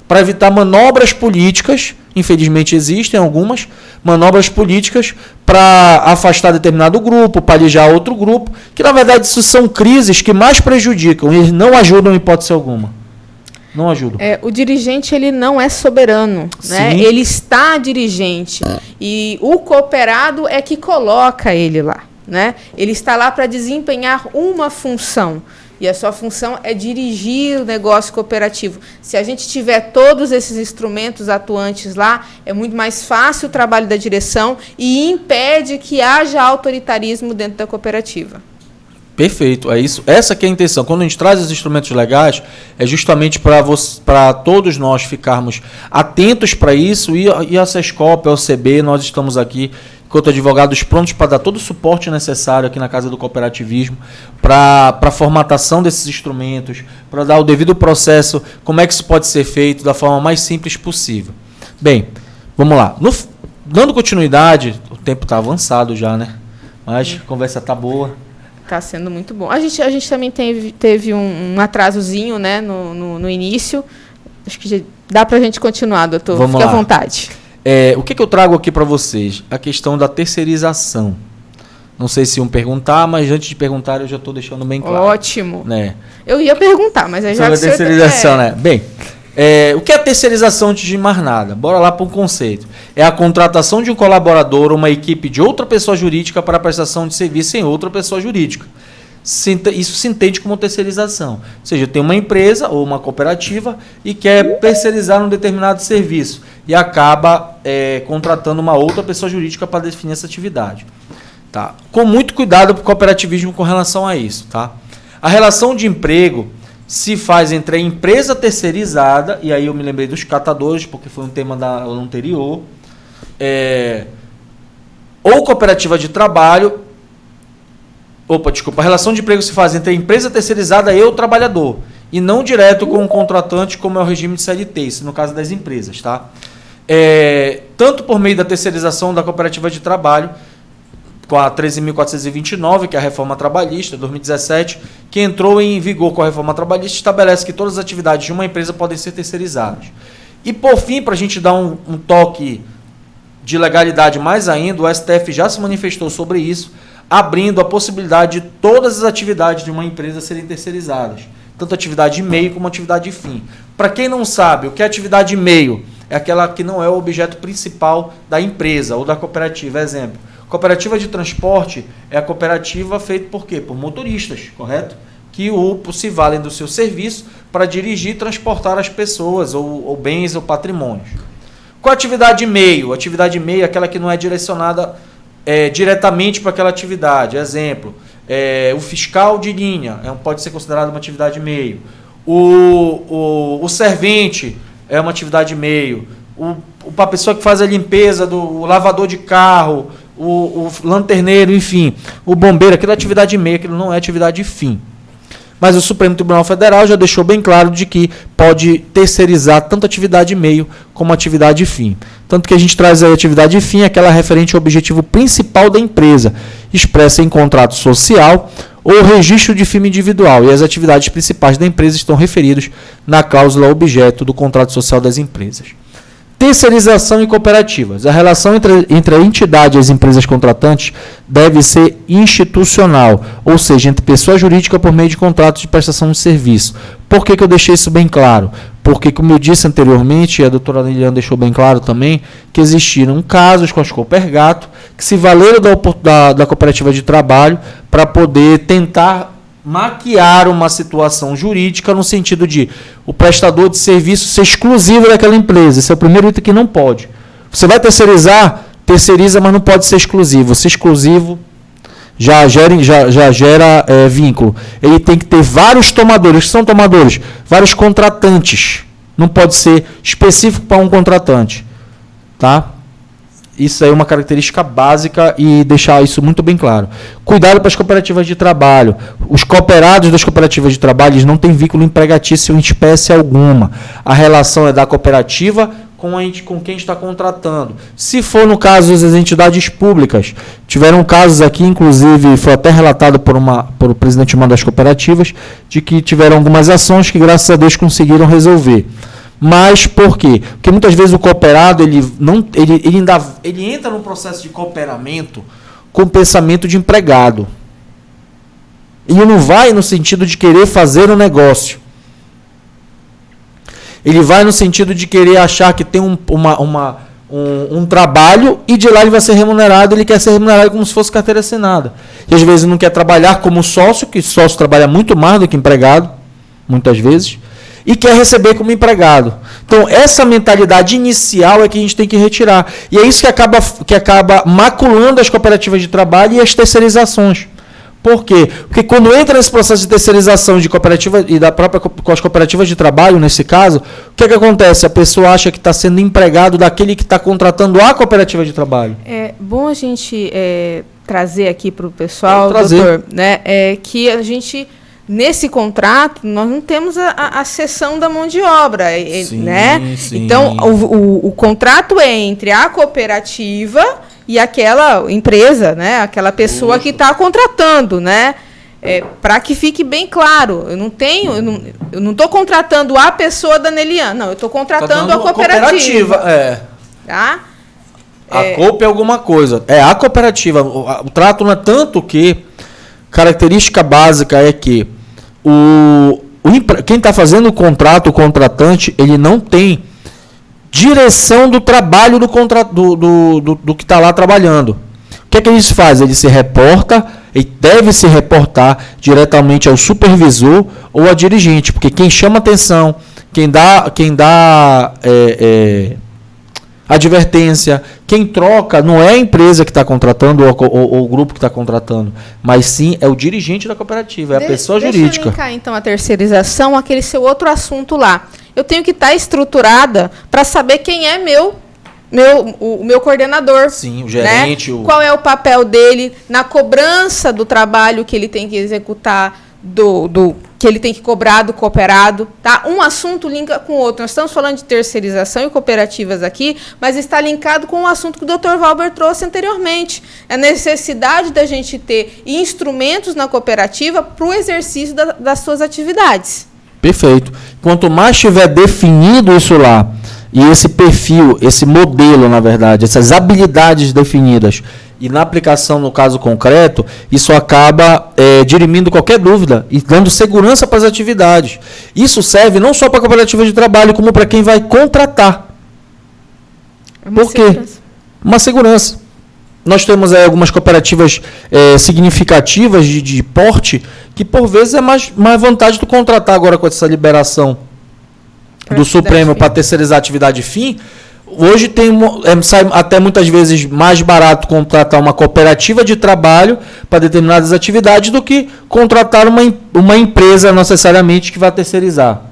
Para evitar manobras políticas, infelizmente existem algumas, manobras políticas para afastar determinado grupo, para alijar outro grupo, que na verdade isso são crises que mais prejudicam, eles não ajudam em hipótese alguma. Não ajudam. O dirigente, ele não é soberano, né? Ele está dirigente. E o cooperado é que coloca ele lá, né? Ele está lá para desempenhar uma função. E a sua função é dirigir o negócio cooperativo. Se a gente tiver todos esses instrumentos atuantes lá, é muito mais fácil o trabalho da direção e impede que haja autoritarismo dentro da cooperativa. Perfeito, é isso. Essa que é a intenção. Quando a gente traz os instrumentos legais, é justamente para todos nós ficarmos atentos para isso, e a Sescop, a OCB, nós estamos aqui, enquanto advogados, prontos para dar todo o suporte necessário aqui na Casa do Cooperativismo, para a formatação desses instrumentos, para dar o devido processo, como é que isso pode ser feito da forma mais simples possível. Bem, vamos lá. Dando continuidade, o tempo está avançado já, né? Mas a conversa está boa. Está sendo muito bom. A gente também teve um atrasozinho, né, no início. Acho que dá para a gente continuar, doutor. Fique à vontade. O que eu trago aqui para vocês? A questão da terceirização. Não sei se iam perguntar, mas antes de perguntar eu já estou deixando bem claro. Ótimo. Né? Eu ia perguntar, mas aí já... Sobre a terceirização, né? Bem, o que é a terceirização antes de mais nada? Bora lá para um conceito. É a contratação de um colaborador ou uma equipe de outra pessoa jurídica para a prestação de serviço em outra pessoa jurídica. Isso se entende como terceirização. Ou seja, tem uma empresa ou uma cooperativa e quer terceirizar um determinado serviço e acaba contratando uma outra pessoa jurídica para definir essa atividade. Tá? Com muito cuidado para o cooperativismo com relação a isso. Tá? A relação de emprego se faz entre a empresa terceirizada, e aí eu me lembrei dos catadores, porque foi um tema da aula anterior, ou cooperativa de trabalho. A relação de emprego se faz entre a empresa terceirizada e o trabalhador, e não direto com o contratante, como é o regime de CLT, isso no caso das empresas. Tá? Tanto por meio da terceirização da cooperativa de trabalho, com a 13.429, que é a reforma trabalhista, 2017, que entrou em vigor com a reforma trabalhista, estabelece que todas as atividades de uma empresa podem ser terceirizadas. E, por fim, para a gente dar um toque de legalidade mais ainda, o STF já se manifestou sobre isso, abrindo a possibilidade de todas as atividades de uma empresa serem terceirizadas, tanto atividade de meio como atividade de fim. Para quem não sabe, o que é atividade de meio? É aquela que não é o objeto principal da empresa ou da cooperativa. Exemplo, cooperativa de transporte é a cooperativa feita por quê? Por motoristas, correto? Que se valem do seu serviço para dirigir e transportar as pessoas ou bens ou patrimônios. Qual a atividade de meio? A atividade de meio é aquela que não é direcionada diretamente para aquela atividade. Exemplo, o fiscal de linha pode ser considerado uma atividade de meio. O servente é uma atividade de meio. A pessoa que faz a limpeza, o lavador de carro, o lanterneiro, enfim, o bombeiro, aquilo é atividade de meio, aquilo não é atividade de fim. Mas o Supremo Tribunal Federal já deixou bem claro de que pode terceirizar tanto atividade de meio como atividade de fim. Tanto que a gente traz aí a atividade de fim, aquela referente ao objetivo principal da empresa, expressa em contrato social ou registro de firma individual, e as atividades principais da empresa estão referidas na cláusula objeto do contrato social das empresas. Terceirização e cooperativas. A relação entre a entidade e as empresas contratantes deve ser institucional, ou seja, entre pessoa jurídica por meio de contratos de prestação de serviço. Por que eu deixei isso bem claro? Porque, como eu disse anteriormente, e a doutora Liliana deixou bem claro também, que existiram casos com as Copergato que se valeram da cooperativa de trabalho para poder tentar maquiar uma situação jurídica no sentido de o prestador de serviço ser exclusivo daquela empresa. Esse é o primeiro item que não pode. Você vai terceirizar, terceiriza, mas não pode ser exclusivo. Ser exclusivo já gera vínculo. Ele tem que ter vários tomadores. Que são tomadores? Vários contratantes. Não pode ser específico para um contratante. Tá? Isso aí é uma característica básica e deixar isso muito bem claro. Cuidado para as cooperativas de trabalho. Os cooperados das cooperativas de trabalho eles não têm vínculo empregatício em espécie alguma. A relação é da cooperativa com quem está contratando. Se for no caso das entidades públicas, tiveram casos aqui, inclusive foi até relatado por o presidente de uma das cooperativas, de que tiveram algumas ações que graças a Deus conseguiram resolver. Mas por quê? Porque muitas vezes o cooperado ele entra no processo de cooperamento com pensamento de empregado. Ele não vai no sentido de querer fazer um negócio. Ele vai no sentido de querer achar que tem um trabalho e de lá ele vai ser remunerado, ele quer ser remunerado como se fosse carteira assinada. E às vezes não quer trabalhar como sócio, que sócio trabalha muito mais do que empregado, muitas vezes, e quer receber como empregado. Então, essa mentalidade inicial é que a gente tem que retirar. E é isso que acaba maculando as cooperativas de trabalho e as terceirizações. Por quê? Porque quando entra nesse processo de terceirização de cooperativa e da própria com as cooperativas de trabalho, nesse caso, o que acontece? A pessoa acha que está sendo empregado daquele que está contratando a cooperativa de trabalho. É bom a gente trazer aqui para o pessoal, doutor, né, que a gente, nesse contrato, nós não temos a cessão da mão de obra. Sim, né? Sim. Então, o contrato é entre a cooperativa e aquela empresa, né? Aquela pessoa que está contratando, né? Para que fique bem claro, eu não estou contratando a pessoa da Nelian, não, eu estou contratando a cooperativa. Tá? A COP é alguma coisa. É a cooperativa. O trato não é tanto que característica básica é que quem está fazendo o contrato, o contratante, ele não tem direção do trabalho do que está lá trabalhando. O que eles fazem? Ele se reporta, ele deve se reportar diretamente ao supervisor ou ao dirigente, porque quem chama atenção, quem dá advertência, quem troca não é a empresa que está contratando ou o grupo que está contratando, mas sim é o dirigente da cooperativa, é a pessoa jurídica. Deixa eu linkar, então, a terceirização, aquele seu outro assunto lá. Eu tenho que estar estruturada para saber quem é o meu coordenador. Sim, o gerente. Né? Qual é o papel dele na cobrança do trabalho que ele tem que executar, que ele tem que cobrar do cooperado. Tá? Um assunto linka com o outro. Nós estamos falando de terceirização e cooperativas aqui, mas está linkado com o assunto que o Dr. Valber trouxe anteriormente. A necessidade da gente ter instrumentos na cooperativa para o exercício das suas atividades. Perfeito. Quanto mais tiver definido isso lá, e esse perfil, esse modelo, na verdade, essas habilidades definidas, e na aplicação, no caso concreto, isso acaba dirimindo qualquer dúvida e dando segurança para as atividades. Isso serve não só para a cooperativa de trabalho, como para quem vai contratar. Por quê? Uma segurança. Nós temos aí algumas cooperativas significativas de porte que, por vezes, é mais vantagem do contratar agora com essa liberação do Supremo para terceirizar a atividade fim. Hoje sai até muitas vezes mais barato contratar uma cooperativa de trabalho para determinadas atividades do que contratar uma empresa necessariamente que vai terceirizar.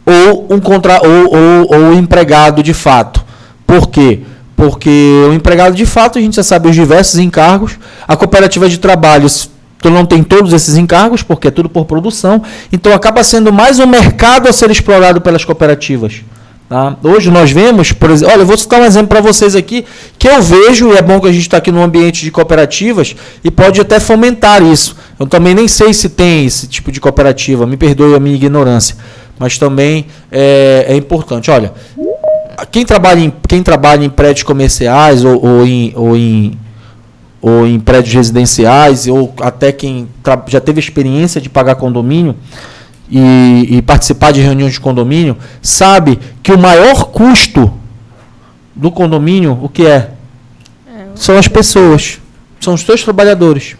Ou um empregado de fato. Por quê? Porque o empregado de fato, a gente já sabe os diversos encargos. A cooperativa de trabalho não tem todos esses encargos, porque é tudo por produção. Então acaba sendo mais um mercado a ser explorado pelas cooperativas. Tá? Hoje nós vemos, por exemplo, olha, eu vou citar um exemplo para vocês aqui, que eu vejo, e é bom que a gente está aqui no ambiente de cooperativas, e pode até fomentar isso. Eu também nem sei se tem esse tipo de cooperativa, me perdoe a minha ignorância, mas também é importante. Olha, quem trabalha em prédios comerciais ou em prédios residenciais, ou até quem já teve experiência de pagar condomínio e participar de reuniões de condomínio, sabe que o maior custo do condomínio, o que é? São as pessoas, são os teus trabalhadores.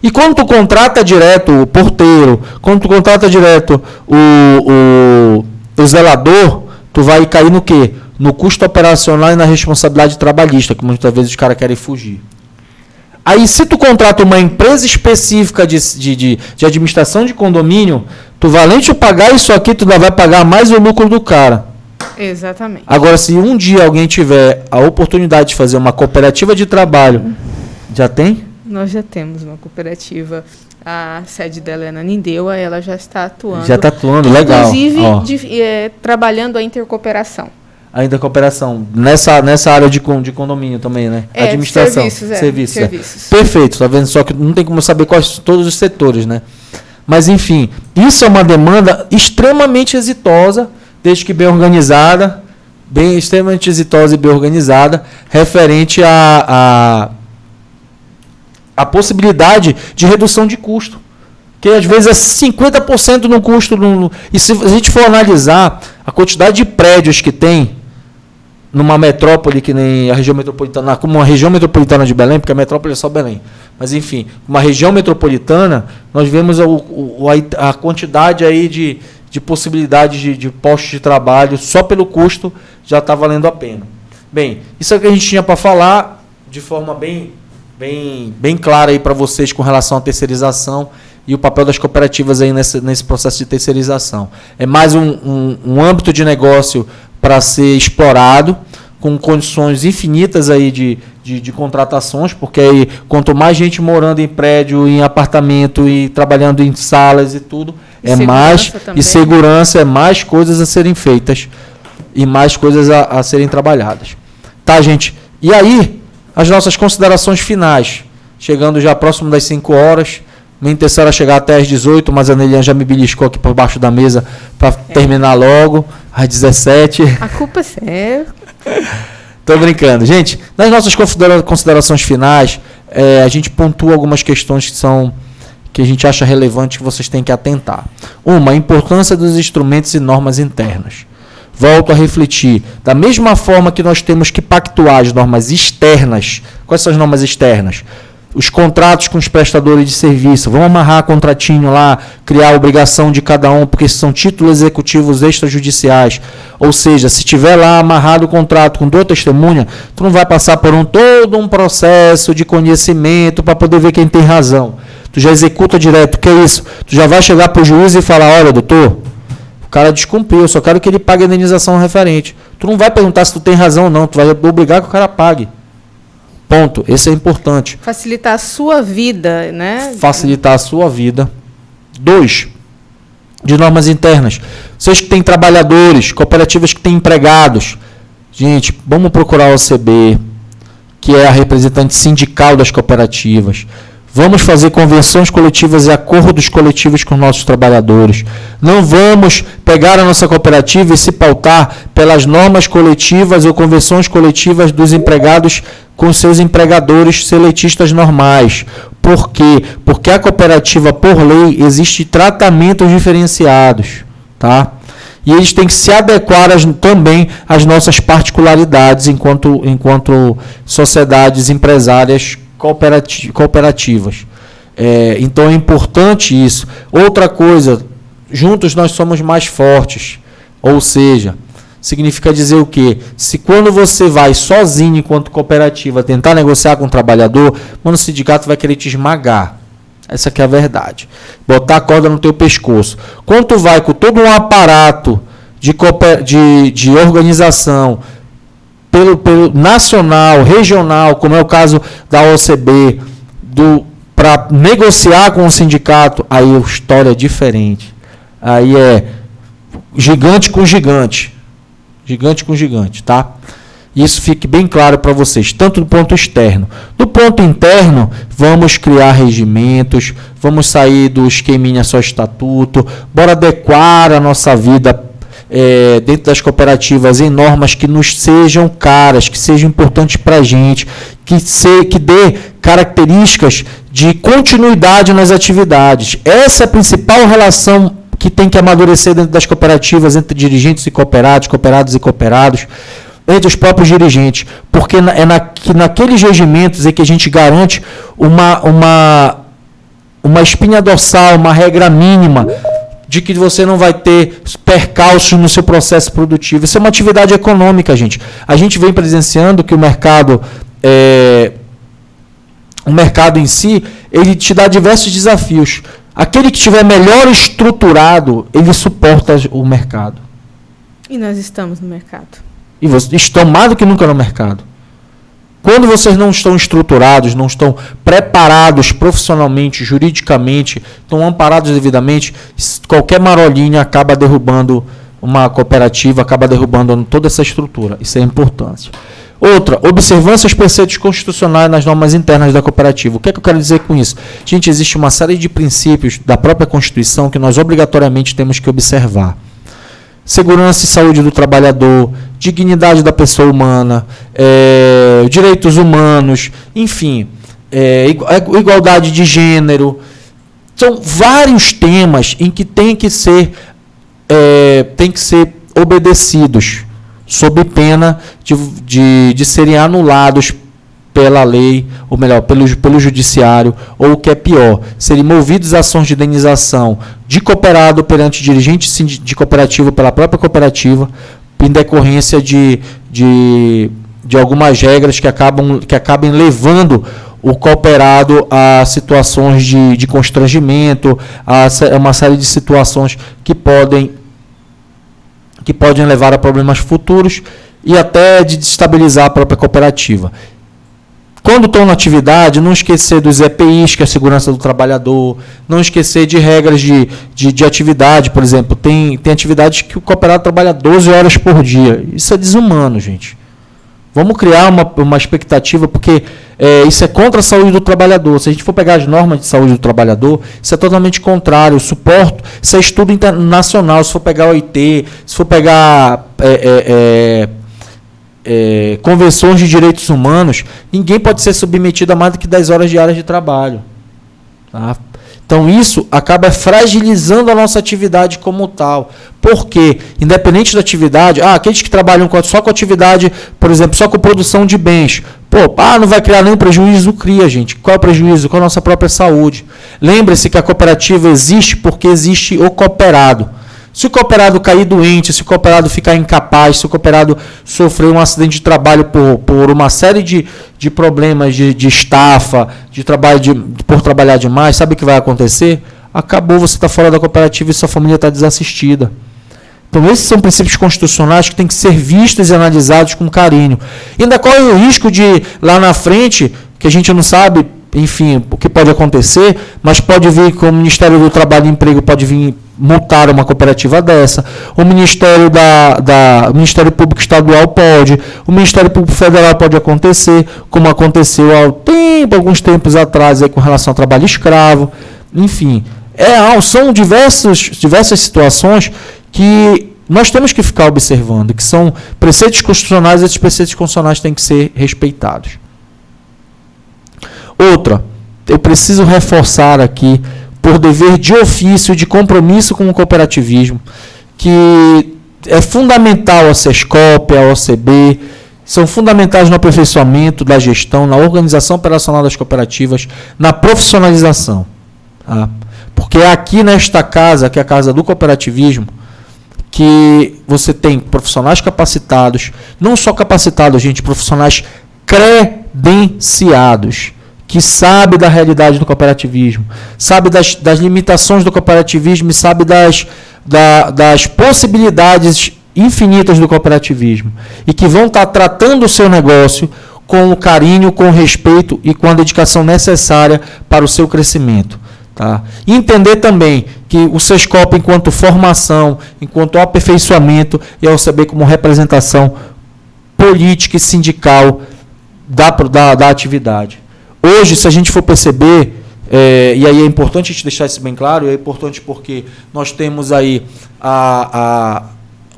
E quando tu contrata direto o porteiro, quando tu contrata direto o zelador, tu vai cair no quê? No custo operacional e na responsabilidade trabalhista, que muitas vezes os caras querem fugir. Aí, se tu contrata uma empresa específica de administração de condomínio, tu, além de pagar isso aqui, tu ainda vai pagar mais o lucro do cara. Exatamente. Agora, se um dia alguém tiver a oportunidade de fazer uma cooperativa de trabalho, já tem? Nós já temos uma cooperativa. A sede dela é na Nindeua, ela já está atuando. Já está atuando, legal. Inclusive, trabalhando a intercooperação. A intercooperação, nessa área de condomínio também, né? Administração. Serviços. Perfeito, tá vendo? Só que não tem como saber quais todos os setores, né? Mas, enfim, isso é uma demanda extremamente exitosa, desde que bem organizada, extremamente exitosa e bem organizada, referente a possibilidade de redução de custo. Que às vezes é 50% no custo. E se a gente for analisar a quantidade de prédios que tem, numa metrópole que nem a região metropolitana, como uma região metropolitana de Belém, porque a metrópole é só Belém, mas enfim, uma região metropolitana, nós vemos a quantidade aí de possibilidades de postos de trabalho, só pelo custo já está valendo a pena. Bem, isso é o que a gente tinha para falar de forma bem clara aí para vocês com relação à terceirização e o papel das cooperativas aí nesse processo de terceirização. É mais um âmbito de negócio para ser explorado, com condições infinitas aí de contratações, porque aí quanto mais gente morando em prédio, em apartamento e trabalhando em salas e tudo, segurança, é mais coisas a serem feitas e mais coisas a serem trabalhadas. Tá, gente? E aí, as nossas considerações finais, chegando já próximo das 5 horas, minha intenção era chegar até às 18, mas a Neliane já me beliscou aqui por baixo da mesa para terminar logo, às 17. A culpa é séria. Tô brincando. Gente, nas nossas considerações finais, a gente pontua algumas questões que a gente acha relevante que vocês têm que atentar. Uma, a importância dos instrumentos e normas internas. Volto a refletir. Da mesma forma que nós temos que pactuar as normas externas. Quais são as normas externas? Os contratos com os prestadores de serviço. Vamos amarrar contratinho lá, criar a obrigação de cada um, porque são títulos executivos extrajudiciais. Ou seja, se tiver lá amarrado o contrato com 2 testemunhas, tu não vai passar por todo um processo de conhecimento para poder ver quem tem razão. Tu já executa direto. O que é isso? Tu já vai chegar para o juiz e falar, olha, doutor, o cara descumpriu, eu só quero que ele pague a indenização referente. Tu não vai perguntar se tu tem razão ou não, tu vai obrigar que o cara pague. Ponto. Esse é importante. Facilitar a sua vida, né? Facilitar a sua vida. 2, de normas internas. Vocês que têm trabalhadores, cooperativas que têm empregados. Gente, vamos procurar a OCB, que é a representante sindical das cooperativas. Vamos fazer convenções coletivas e acordos coletivos com nossos trabalhadores. Não vamos pegar a nossa cooperativa e se pautar pelas normas coletivas ou convenções coletivas dos empregados com seus empregadores seletistas normais. Por quê? Porque a cooperativa, por lei, existe tratamentos diferenciados, tá? E eles têm que se adequar também às nossas particularidades enquanto sociedades empresárias cooperativas. Então é importante isso. Outra coisa, juntos nós somos mais fortes. Ou seja, significa dizer o quê? Se quando você vai sozinho enquanto cooperativa tentar negociar com o trabalhador, mano, o sindicato vai querer te esmagar. Essa que é a verdade. Botar a corda no teu pescoço. Quando tu vai com todo um aparato de organização, pelo nacional, regional, como é o caso da OCB, para negociar com o sindicato, aí a história é diferente. Aí é gigante com gigante. Gigante com gigante, tá? Isso fique bem claro para vocês, tanto do ponto externo. Do ponto interno, vamos criar regimentos, vamos sair do esqueminha só estatuto, bora adequar a nossa vida dentro das cooperativas em normas que nos sejam caras, que sejam importantes para a gente, que dê características de continuidade nas atividades. Essa é a principal relação que tem que amadurecer dentro das cooperativas, entre dirigentes e cooperados, cooperados e cooperados, entre os próprios dirigentes, porque naqueles regimentos é que a gente garante uma espinha dorsal, uma regra mínima, de que você não vai ter percalços no seu processo produtivo. Isso é uma atividade econômica, gente. A gente vem presenciando que o mercado em si, ele te dá diversos desafios. Aquele que estiver melhor estruturado, ele suporta o mercado. E nós estamos no mercado. E vocês estão mais do que nunca no mercado. Quando vocês não estão estruturados, não estão preparados profissionalmente, juridicamente, estão amparados devidamente, qualquer marolinha acaba derrubando uma cooperativa, acaba derrubando toda essa estrutura. Isso é importante. Outra, observância aos preceitos constitucionais nas normas internas da cooperativa. O que é que eu quero dizer com isso? Gente, existe uma série de princípios da própria Constituição que nós obrigatoriamente temos que observar. Segurança e saúde do trabalhador, dignidade da pessoa humana, direitos humanos, enfim, igualdade de gênero. São vários temas em que tem que ser obedecidos. sob pena de serem anulados pela lei, ou melhor, pelo judiciário, ou o que é pior, serem movidos a ações de indenização de cooperado perante dirigente de cooperativa pela própria cooperativa, em decorrência de algumas regras que acabem levando o cooperado a situações de constrangimento, a uma série de situações que podem levar a problemas futuros e até de destabilizar a própria cooperativa. Quando estão na atividade, não esquecer dos EPIs, que é a segurança do trabalhador, não esquecer de regras de atividade, por exemplo. Tem atividades que o cooperado trabalha 12 horas por dia. Isso é desumano, gente. Vamos criar uma expectativa, porque isso é contra a saúde do trabalhador. Se a gente for pegar as normas de saúde do trabalhador, isso é totalmente contrário. Eu suporto, isso é estudo internacional. Se for pegar o OIT, se for pegar convenções de direitos humanos, ninguém pode ser submetido a mais do que 10 horas diárias de trabalho. Tá? Então, isso acaba fragilizando a nossa atividade como tal. Por quê? Independente da atividade, aqueles que trabalham só com atividade, por exemplo, só com produção de bens, não vai criar nenhum prejuízo? Cria, gente. Qual é o prejuízo? Com a nossa própria saúde. Lembre-se que a cooperativa existe porque existe o cooperado. Se o cooperado cair doente, se o cooperado ficar incapaz, se o cooperado sofrer um acidente de trabalho por uma série de problemas de estafa, por trabalhar demais, sabe o que vai acontecer? Acabou, você está fora da cooperativa e sua família está desassistida. Então, esses são princípios constitucionais que têm que ser vistos e analisados com carinho. E ainda corre o risco de, lá na frente, que a gente não sabe, enfim, o que pode acontecer, mas pode vir com o Ministério do Trabalho e Emprego, pode vir multar uma cooperativa dessa, o Ministério o Ministério Público Estadual pode, o Ministério Público Federal pode acontecer, como aconteceu alguns tempos atrás aí, com relação ao trabalho escravo, enfim, são diversas situações que nós temos que ficar observando, que são preceitos constitucionais, e esses preceitos constitucionais têm que ser respeitados. Outra, eu preciso reforçar aqui, por dever de ofício, de compromisso com o cooperativismo, que é fundamental a SESCOP, a OCB, são fundamentais no aperfeiçoamento da gestão, na organização operacional das cooperativas, na profissionalização. Tá? Porque é aqui nesta casa, que é a casa do cooperativismo, que você tem profissionais capacitados, não só capacitados, gente, profissionais credenciados, que sabe da realidade do cooperativismo, sabe das limitações do cooperativismo e sabe das possibilidades infinitas do cooperativismo, e que vão estar tratando o seu negócio com o carinho, com o respeito e com a dedicação necessária para o seu crescimento. Tá? E entender também que o SESCOP, enquanto formação, enquanto aperfeiçoamento, e a OCB como representação política e sindical da atividade. Hoje, se a gente for perceber, e aí é importante a gente deixar isso bem claro, é importante porque nós temos aí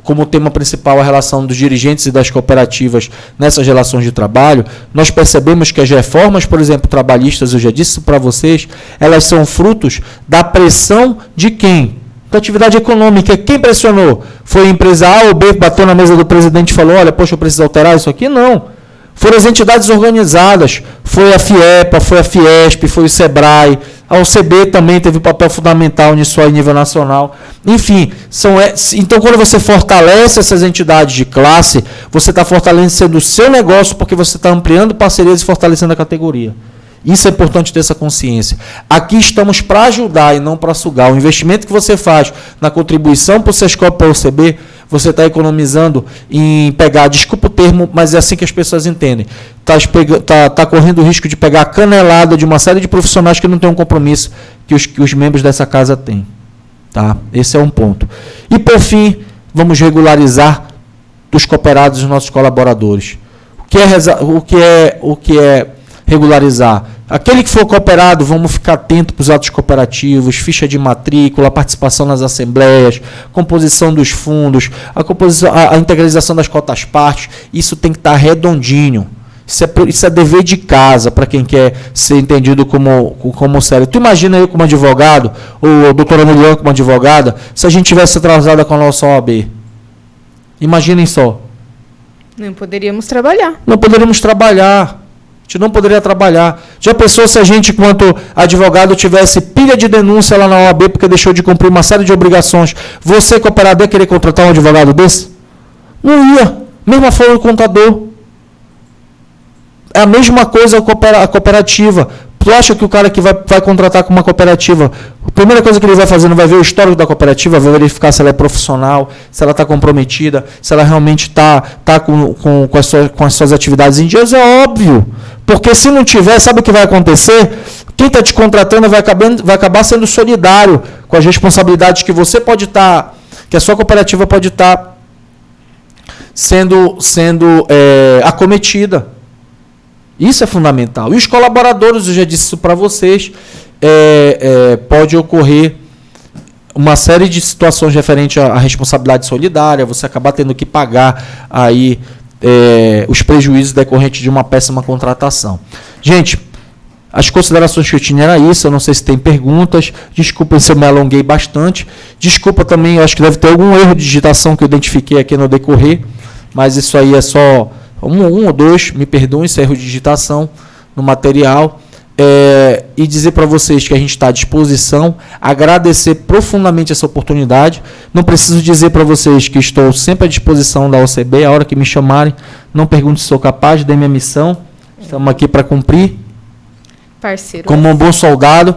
como tema principal a relação dos dirigentes e das cooperativas nessas relações de trabalho. Nós percebemos que as reformas, por exemplo, trabalhistas, eu já disse para vocês, elas são frutos da pressão de quem? Da atividade econômica. Quem pressionou? Foi a empresa A ou B, bateu na mesa do presidente e falou, olha, poxa, eu preciso alterar isso aqui? Não. Foram as entidades organizadas, foi a FIEPA, foi a Fiesp, foi o SEBRAE, a OCB também teve um papel fundamental nisso aí, a nível nacional. Enfim, então quando você fortalece essas entidades de classe, você está fortalecendo o seu negócio porque você está ampliando parcerias e fortalecendo a categoria. Isso é importante ter essa consciência. Aqui estamos para ajudar e não para sugar. O investimento que você faz na contribuição para o SESCOP, para o OCB, você está economizando em pegar, desculpa o termo, mas é assim que as pessoas entendem. Está correndo o risco de pegar a canelada de uma série de profissionais que não têm um compromisso que os membros dessa casa têm. Tá? Esse é um ponto. E, por fim, vamos regularizar os cooperados e os nossos colaboradores. O que é regularizar? Aquele que for cooperado, vamos ficar atento para os atos cooperativos, ficha de matrícula, participação nas assembleias, composição dos fundos, a integralização das cotas-partes. Isso tem que estar redondinho. Isso é dever de casa para quem quer ser entendido como sério. Tu imagina eu como advogado, ou a doutora Milian como advogada, se a gente tivesse atrasada com a nossa OAB. Imaginem só. Não poderíamos trabalhar. Não poderíamos trabalhar. A gente não poderia trabalhar. Já pensou se a gente, enquanto advogado, tivesse pilha de denúncia lá na OAB porque deixou de cumprir uma série de obrigações? Você, cooperador, ia querer contratar um advogado desse? Não ia. Mesma forma o contador. É a mesma coisa a cooperativa. Tu acha que o cara que vai contratar com uma cooperativa, a primeira coisa que ele vai fazer, não vai ver o histórico da cooperativa, vai verificar se ela é profissional, se ela está comprometida, se ela realmente está com as suas atividades em dias? É óbvio. Porque se não tiver, sabe o que vai acontecer? Quem está te contratando vai acabar sendo solidário com as responsabilidades que você pode estar, que a sua cooperativa pode estar sendo acometida. Isso é fundamental. E os colaboradores, eu já disse isso para vocês, pode ocorrer uma série de situações referentes à responsabilidade solidária, você acabar tendo que pagar aí os prejuízos decorrentes de uma péssima contratação. Gente, as considerações que eu tinha era isso, eu não sei se tem perguntas, desculpem se eu me alonguei bastante, desculpa também, eu acho que deve ter algum erro de digitação que eu identifiquei aqui no decorrer, mas isso aí é só um ou dois, me perdoem, esse erro de digitação no material, e dizer para vocês que a gente está à disposição, agradecer profundamente essa oportunidade. Não preciso dizer para vocês que estou sempre à disposição da OCB, a hora que me chamarem, não pergunte se sou capaz, dê minha missão, estamos aqui para cumprir. Parceiro. Como um bom soldado,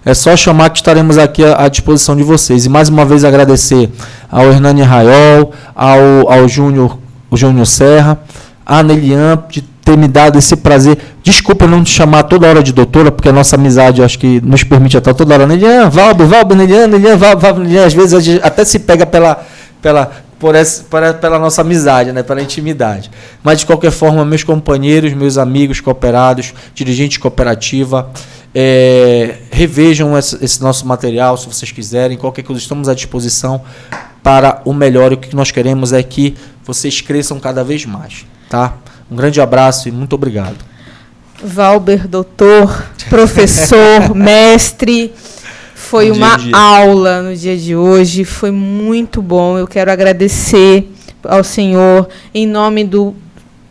é só chamar que estaremos aqui à disposição de vocês. E mais uma vez agradecer ao Hernani Raiol, ao Júnior Serra, a Nelian, de ter me dado esse prazer. Desculpa não te chamar toda hora de doutora, porque a nossa amizade acho que nos permite estar toda hora. Nelian, Valber, Nelian, Valber, Nelian. Às vezes a gente até se pega pela nossa amizade, né, pela intimidade. Mas, de qualquer forma, meus companheiros, meus amigos cooperados, dirigentes de cooperativa, revejam esse nosso material, se vocês quiserem. Qualquer coisa, estamos à disposição para o melhor. E o que nós queremos é que vocês cresçam cada vez mais. Tá? Um grande abraço e muito obrigado. Valber, doutor, professor, mestre, foi uma aula no dia de hoje, foi muito bom. Eu quero agradecer ao senhor, em nome do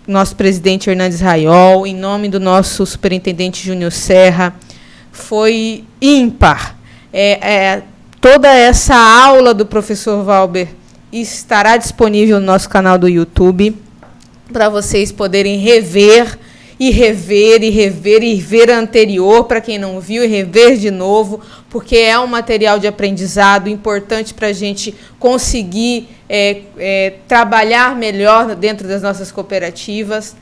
nosso presidente Hernandes Raiol, em nome do nosso superintendente Júnior Serra, foi ímpar. Toda essa aula do professor Valber estará disponível no nosso canal do YouTube, para vocês poderem rever a anterior, para quem não viu, e rever de novo, porque é um material de aprendizado importante para a gente conseguir trabalhar melhor dentro das nossas cooperativas.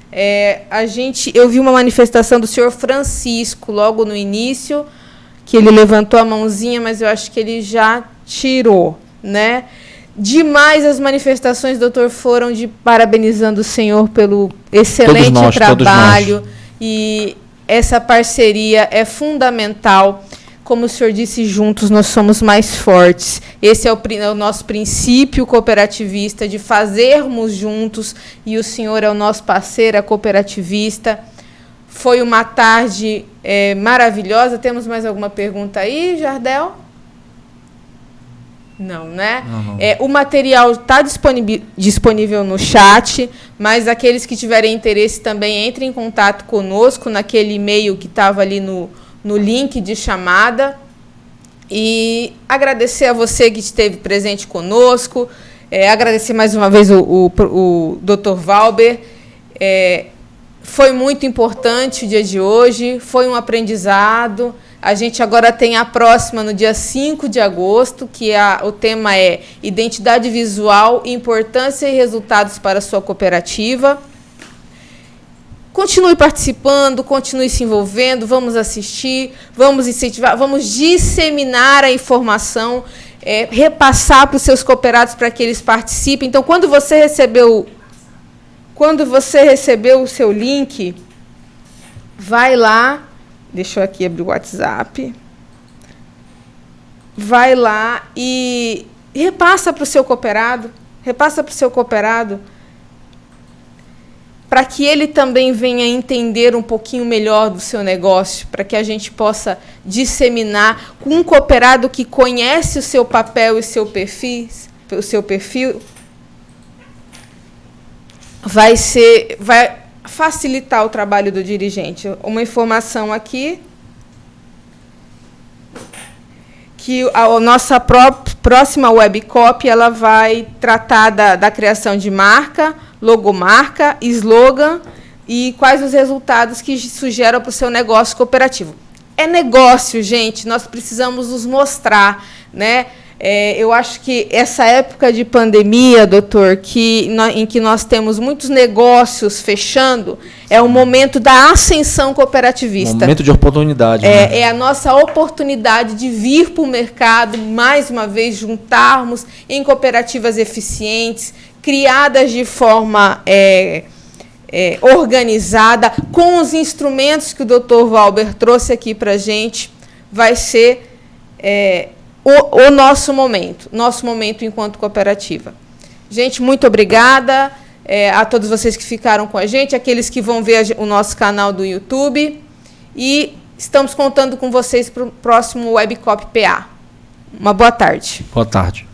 Eu vi uma manifestação do senhor Francisco logo no início, que ele levantou a mãozinha, mas eu acho que ele já tirou, né? Demais as manifestações, doutor, foram de parabenizando o senhor pelo excelente trabalho. E essa parceria é fundamental. Como o senhor disse, juntos nós somos mais fortes. Esse é o nosso princípio cooperativista, de fazermos juntos, e o senhor é o nosso parceiro, cooperativista. Foi uma tarde maravilhosa. Temos mais alguma pergunta aí, Jardel? Não, né? Não. O material está disponível no chat, mas aqueles que tiverem interesse também entrem em contato conosco naquele e-mail que estava ali no link de chamada. E agradecer a você que esteve presente conosco, agradecer mais uma vez o Dr. Valber. Foi muito importante o dia de hoje, foi um aprendizado. A gente agora tem a próxima no dia 5 de agosto, que o tema é Identidade Visual, Importância e Resultados para a sua cooperativa. Continue participando, continue se envolvendo, vamos assistir, vamos incentivar, vamos disseminar a informação, repassar para os seus cooperados para que eles participem. Então, quando você recebeu o seu link, vai lá. Deixa eu aqui abrir o WhatsApp. Vai lá e repassa para o seu cooperado. Para que ele também venha entender um pouquinho melhor do seu negócio, para que a gente possa disseminar com um cooperado que conhece o seu papel e o seu perfil. vai facilitar o trabalho do dirigente. Uma informação aqui, que a nossa próxima webcopy ela vai tratar da criação de marca, logomarca, slogan e quais os resultados que isso gera para o seu negócio cooperativo. É negócio, gente, nós precisamos nos mostrar, né? Eu acho que essa época de pandemia, doutor, em que nós temos muitos negócios fechando, é o momento da ascensão cooperativista. Momento de oportunidade. É a nossa oportunidade de vir para o mercado, mais uma vez, juntarmos em cooperativas eficientes, criadas de forma organizada, com os instrumentos que o doutor Valber trouxe aqui para a gente, vai ser o nosso momento enquanto cooperativa. Gente, muito obrigada a todos vocês que ficaram com a gente, aqueles que vão ver o nosso canal do YouTube, e estamos contando com vocês para o próximo Webcopy PA. Uma boa tarde. Boa tarde.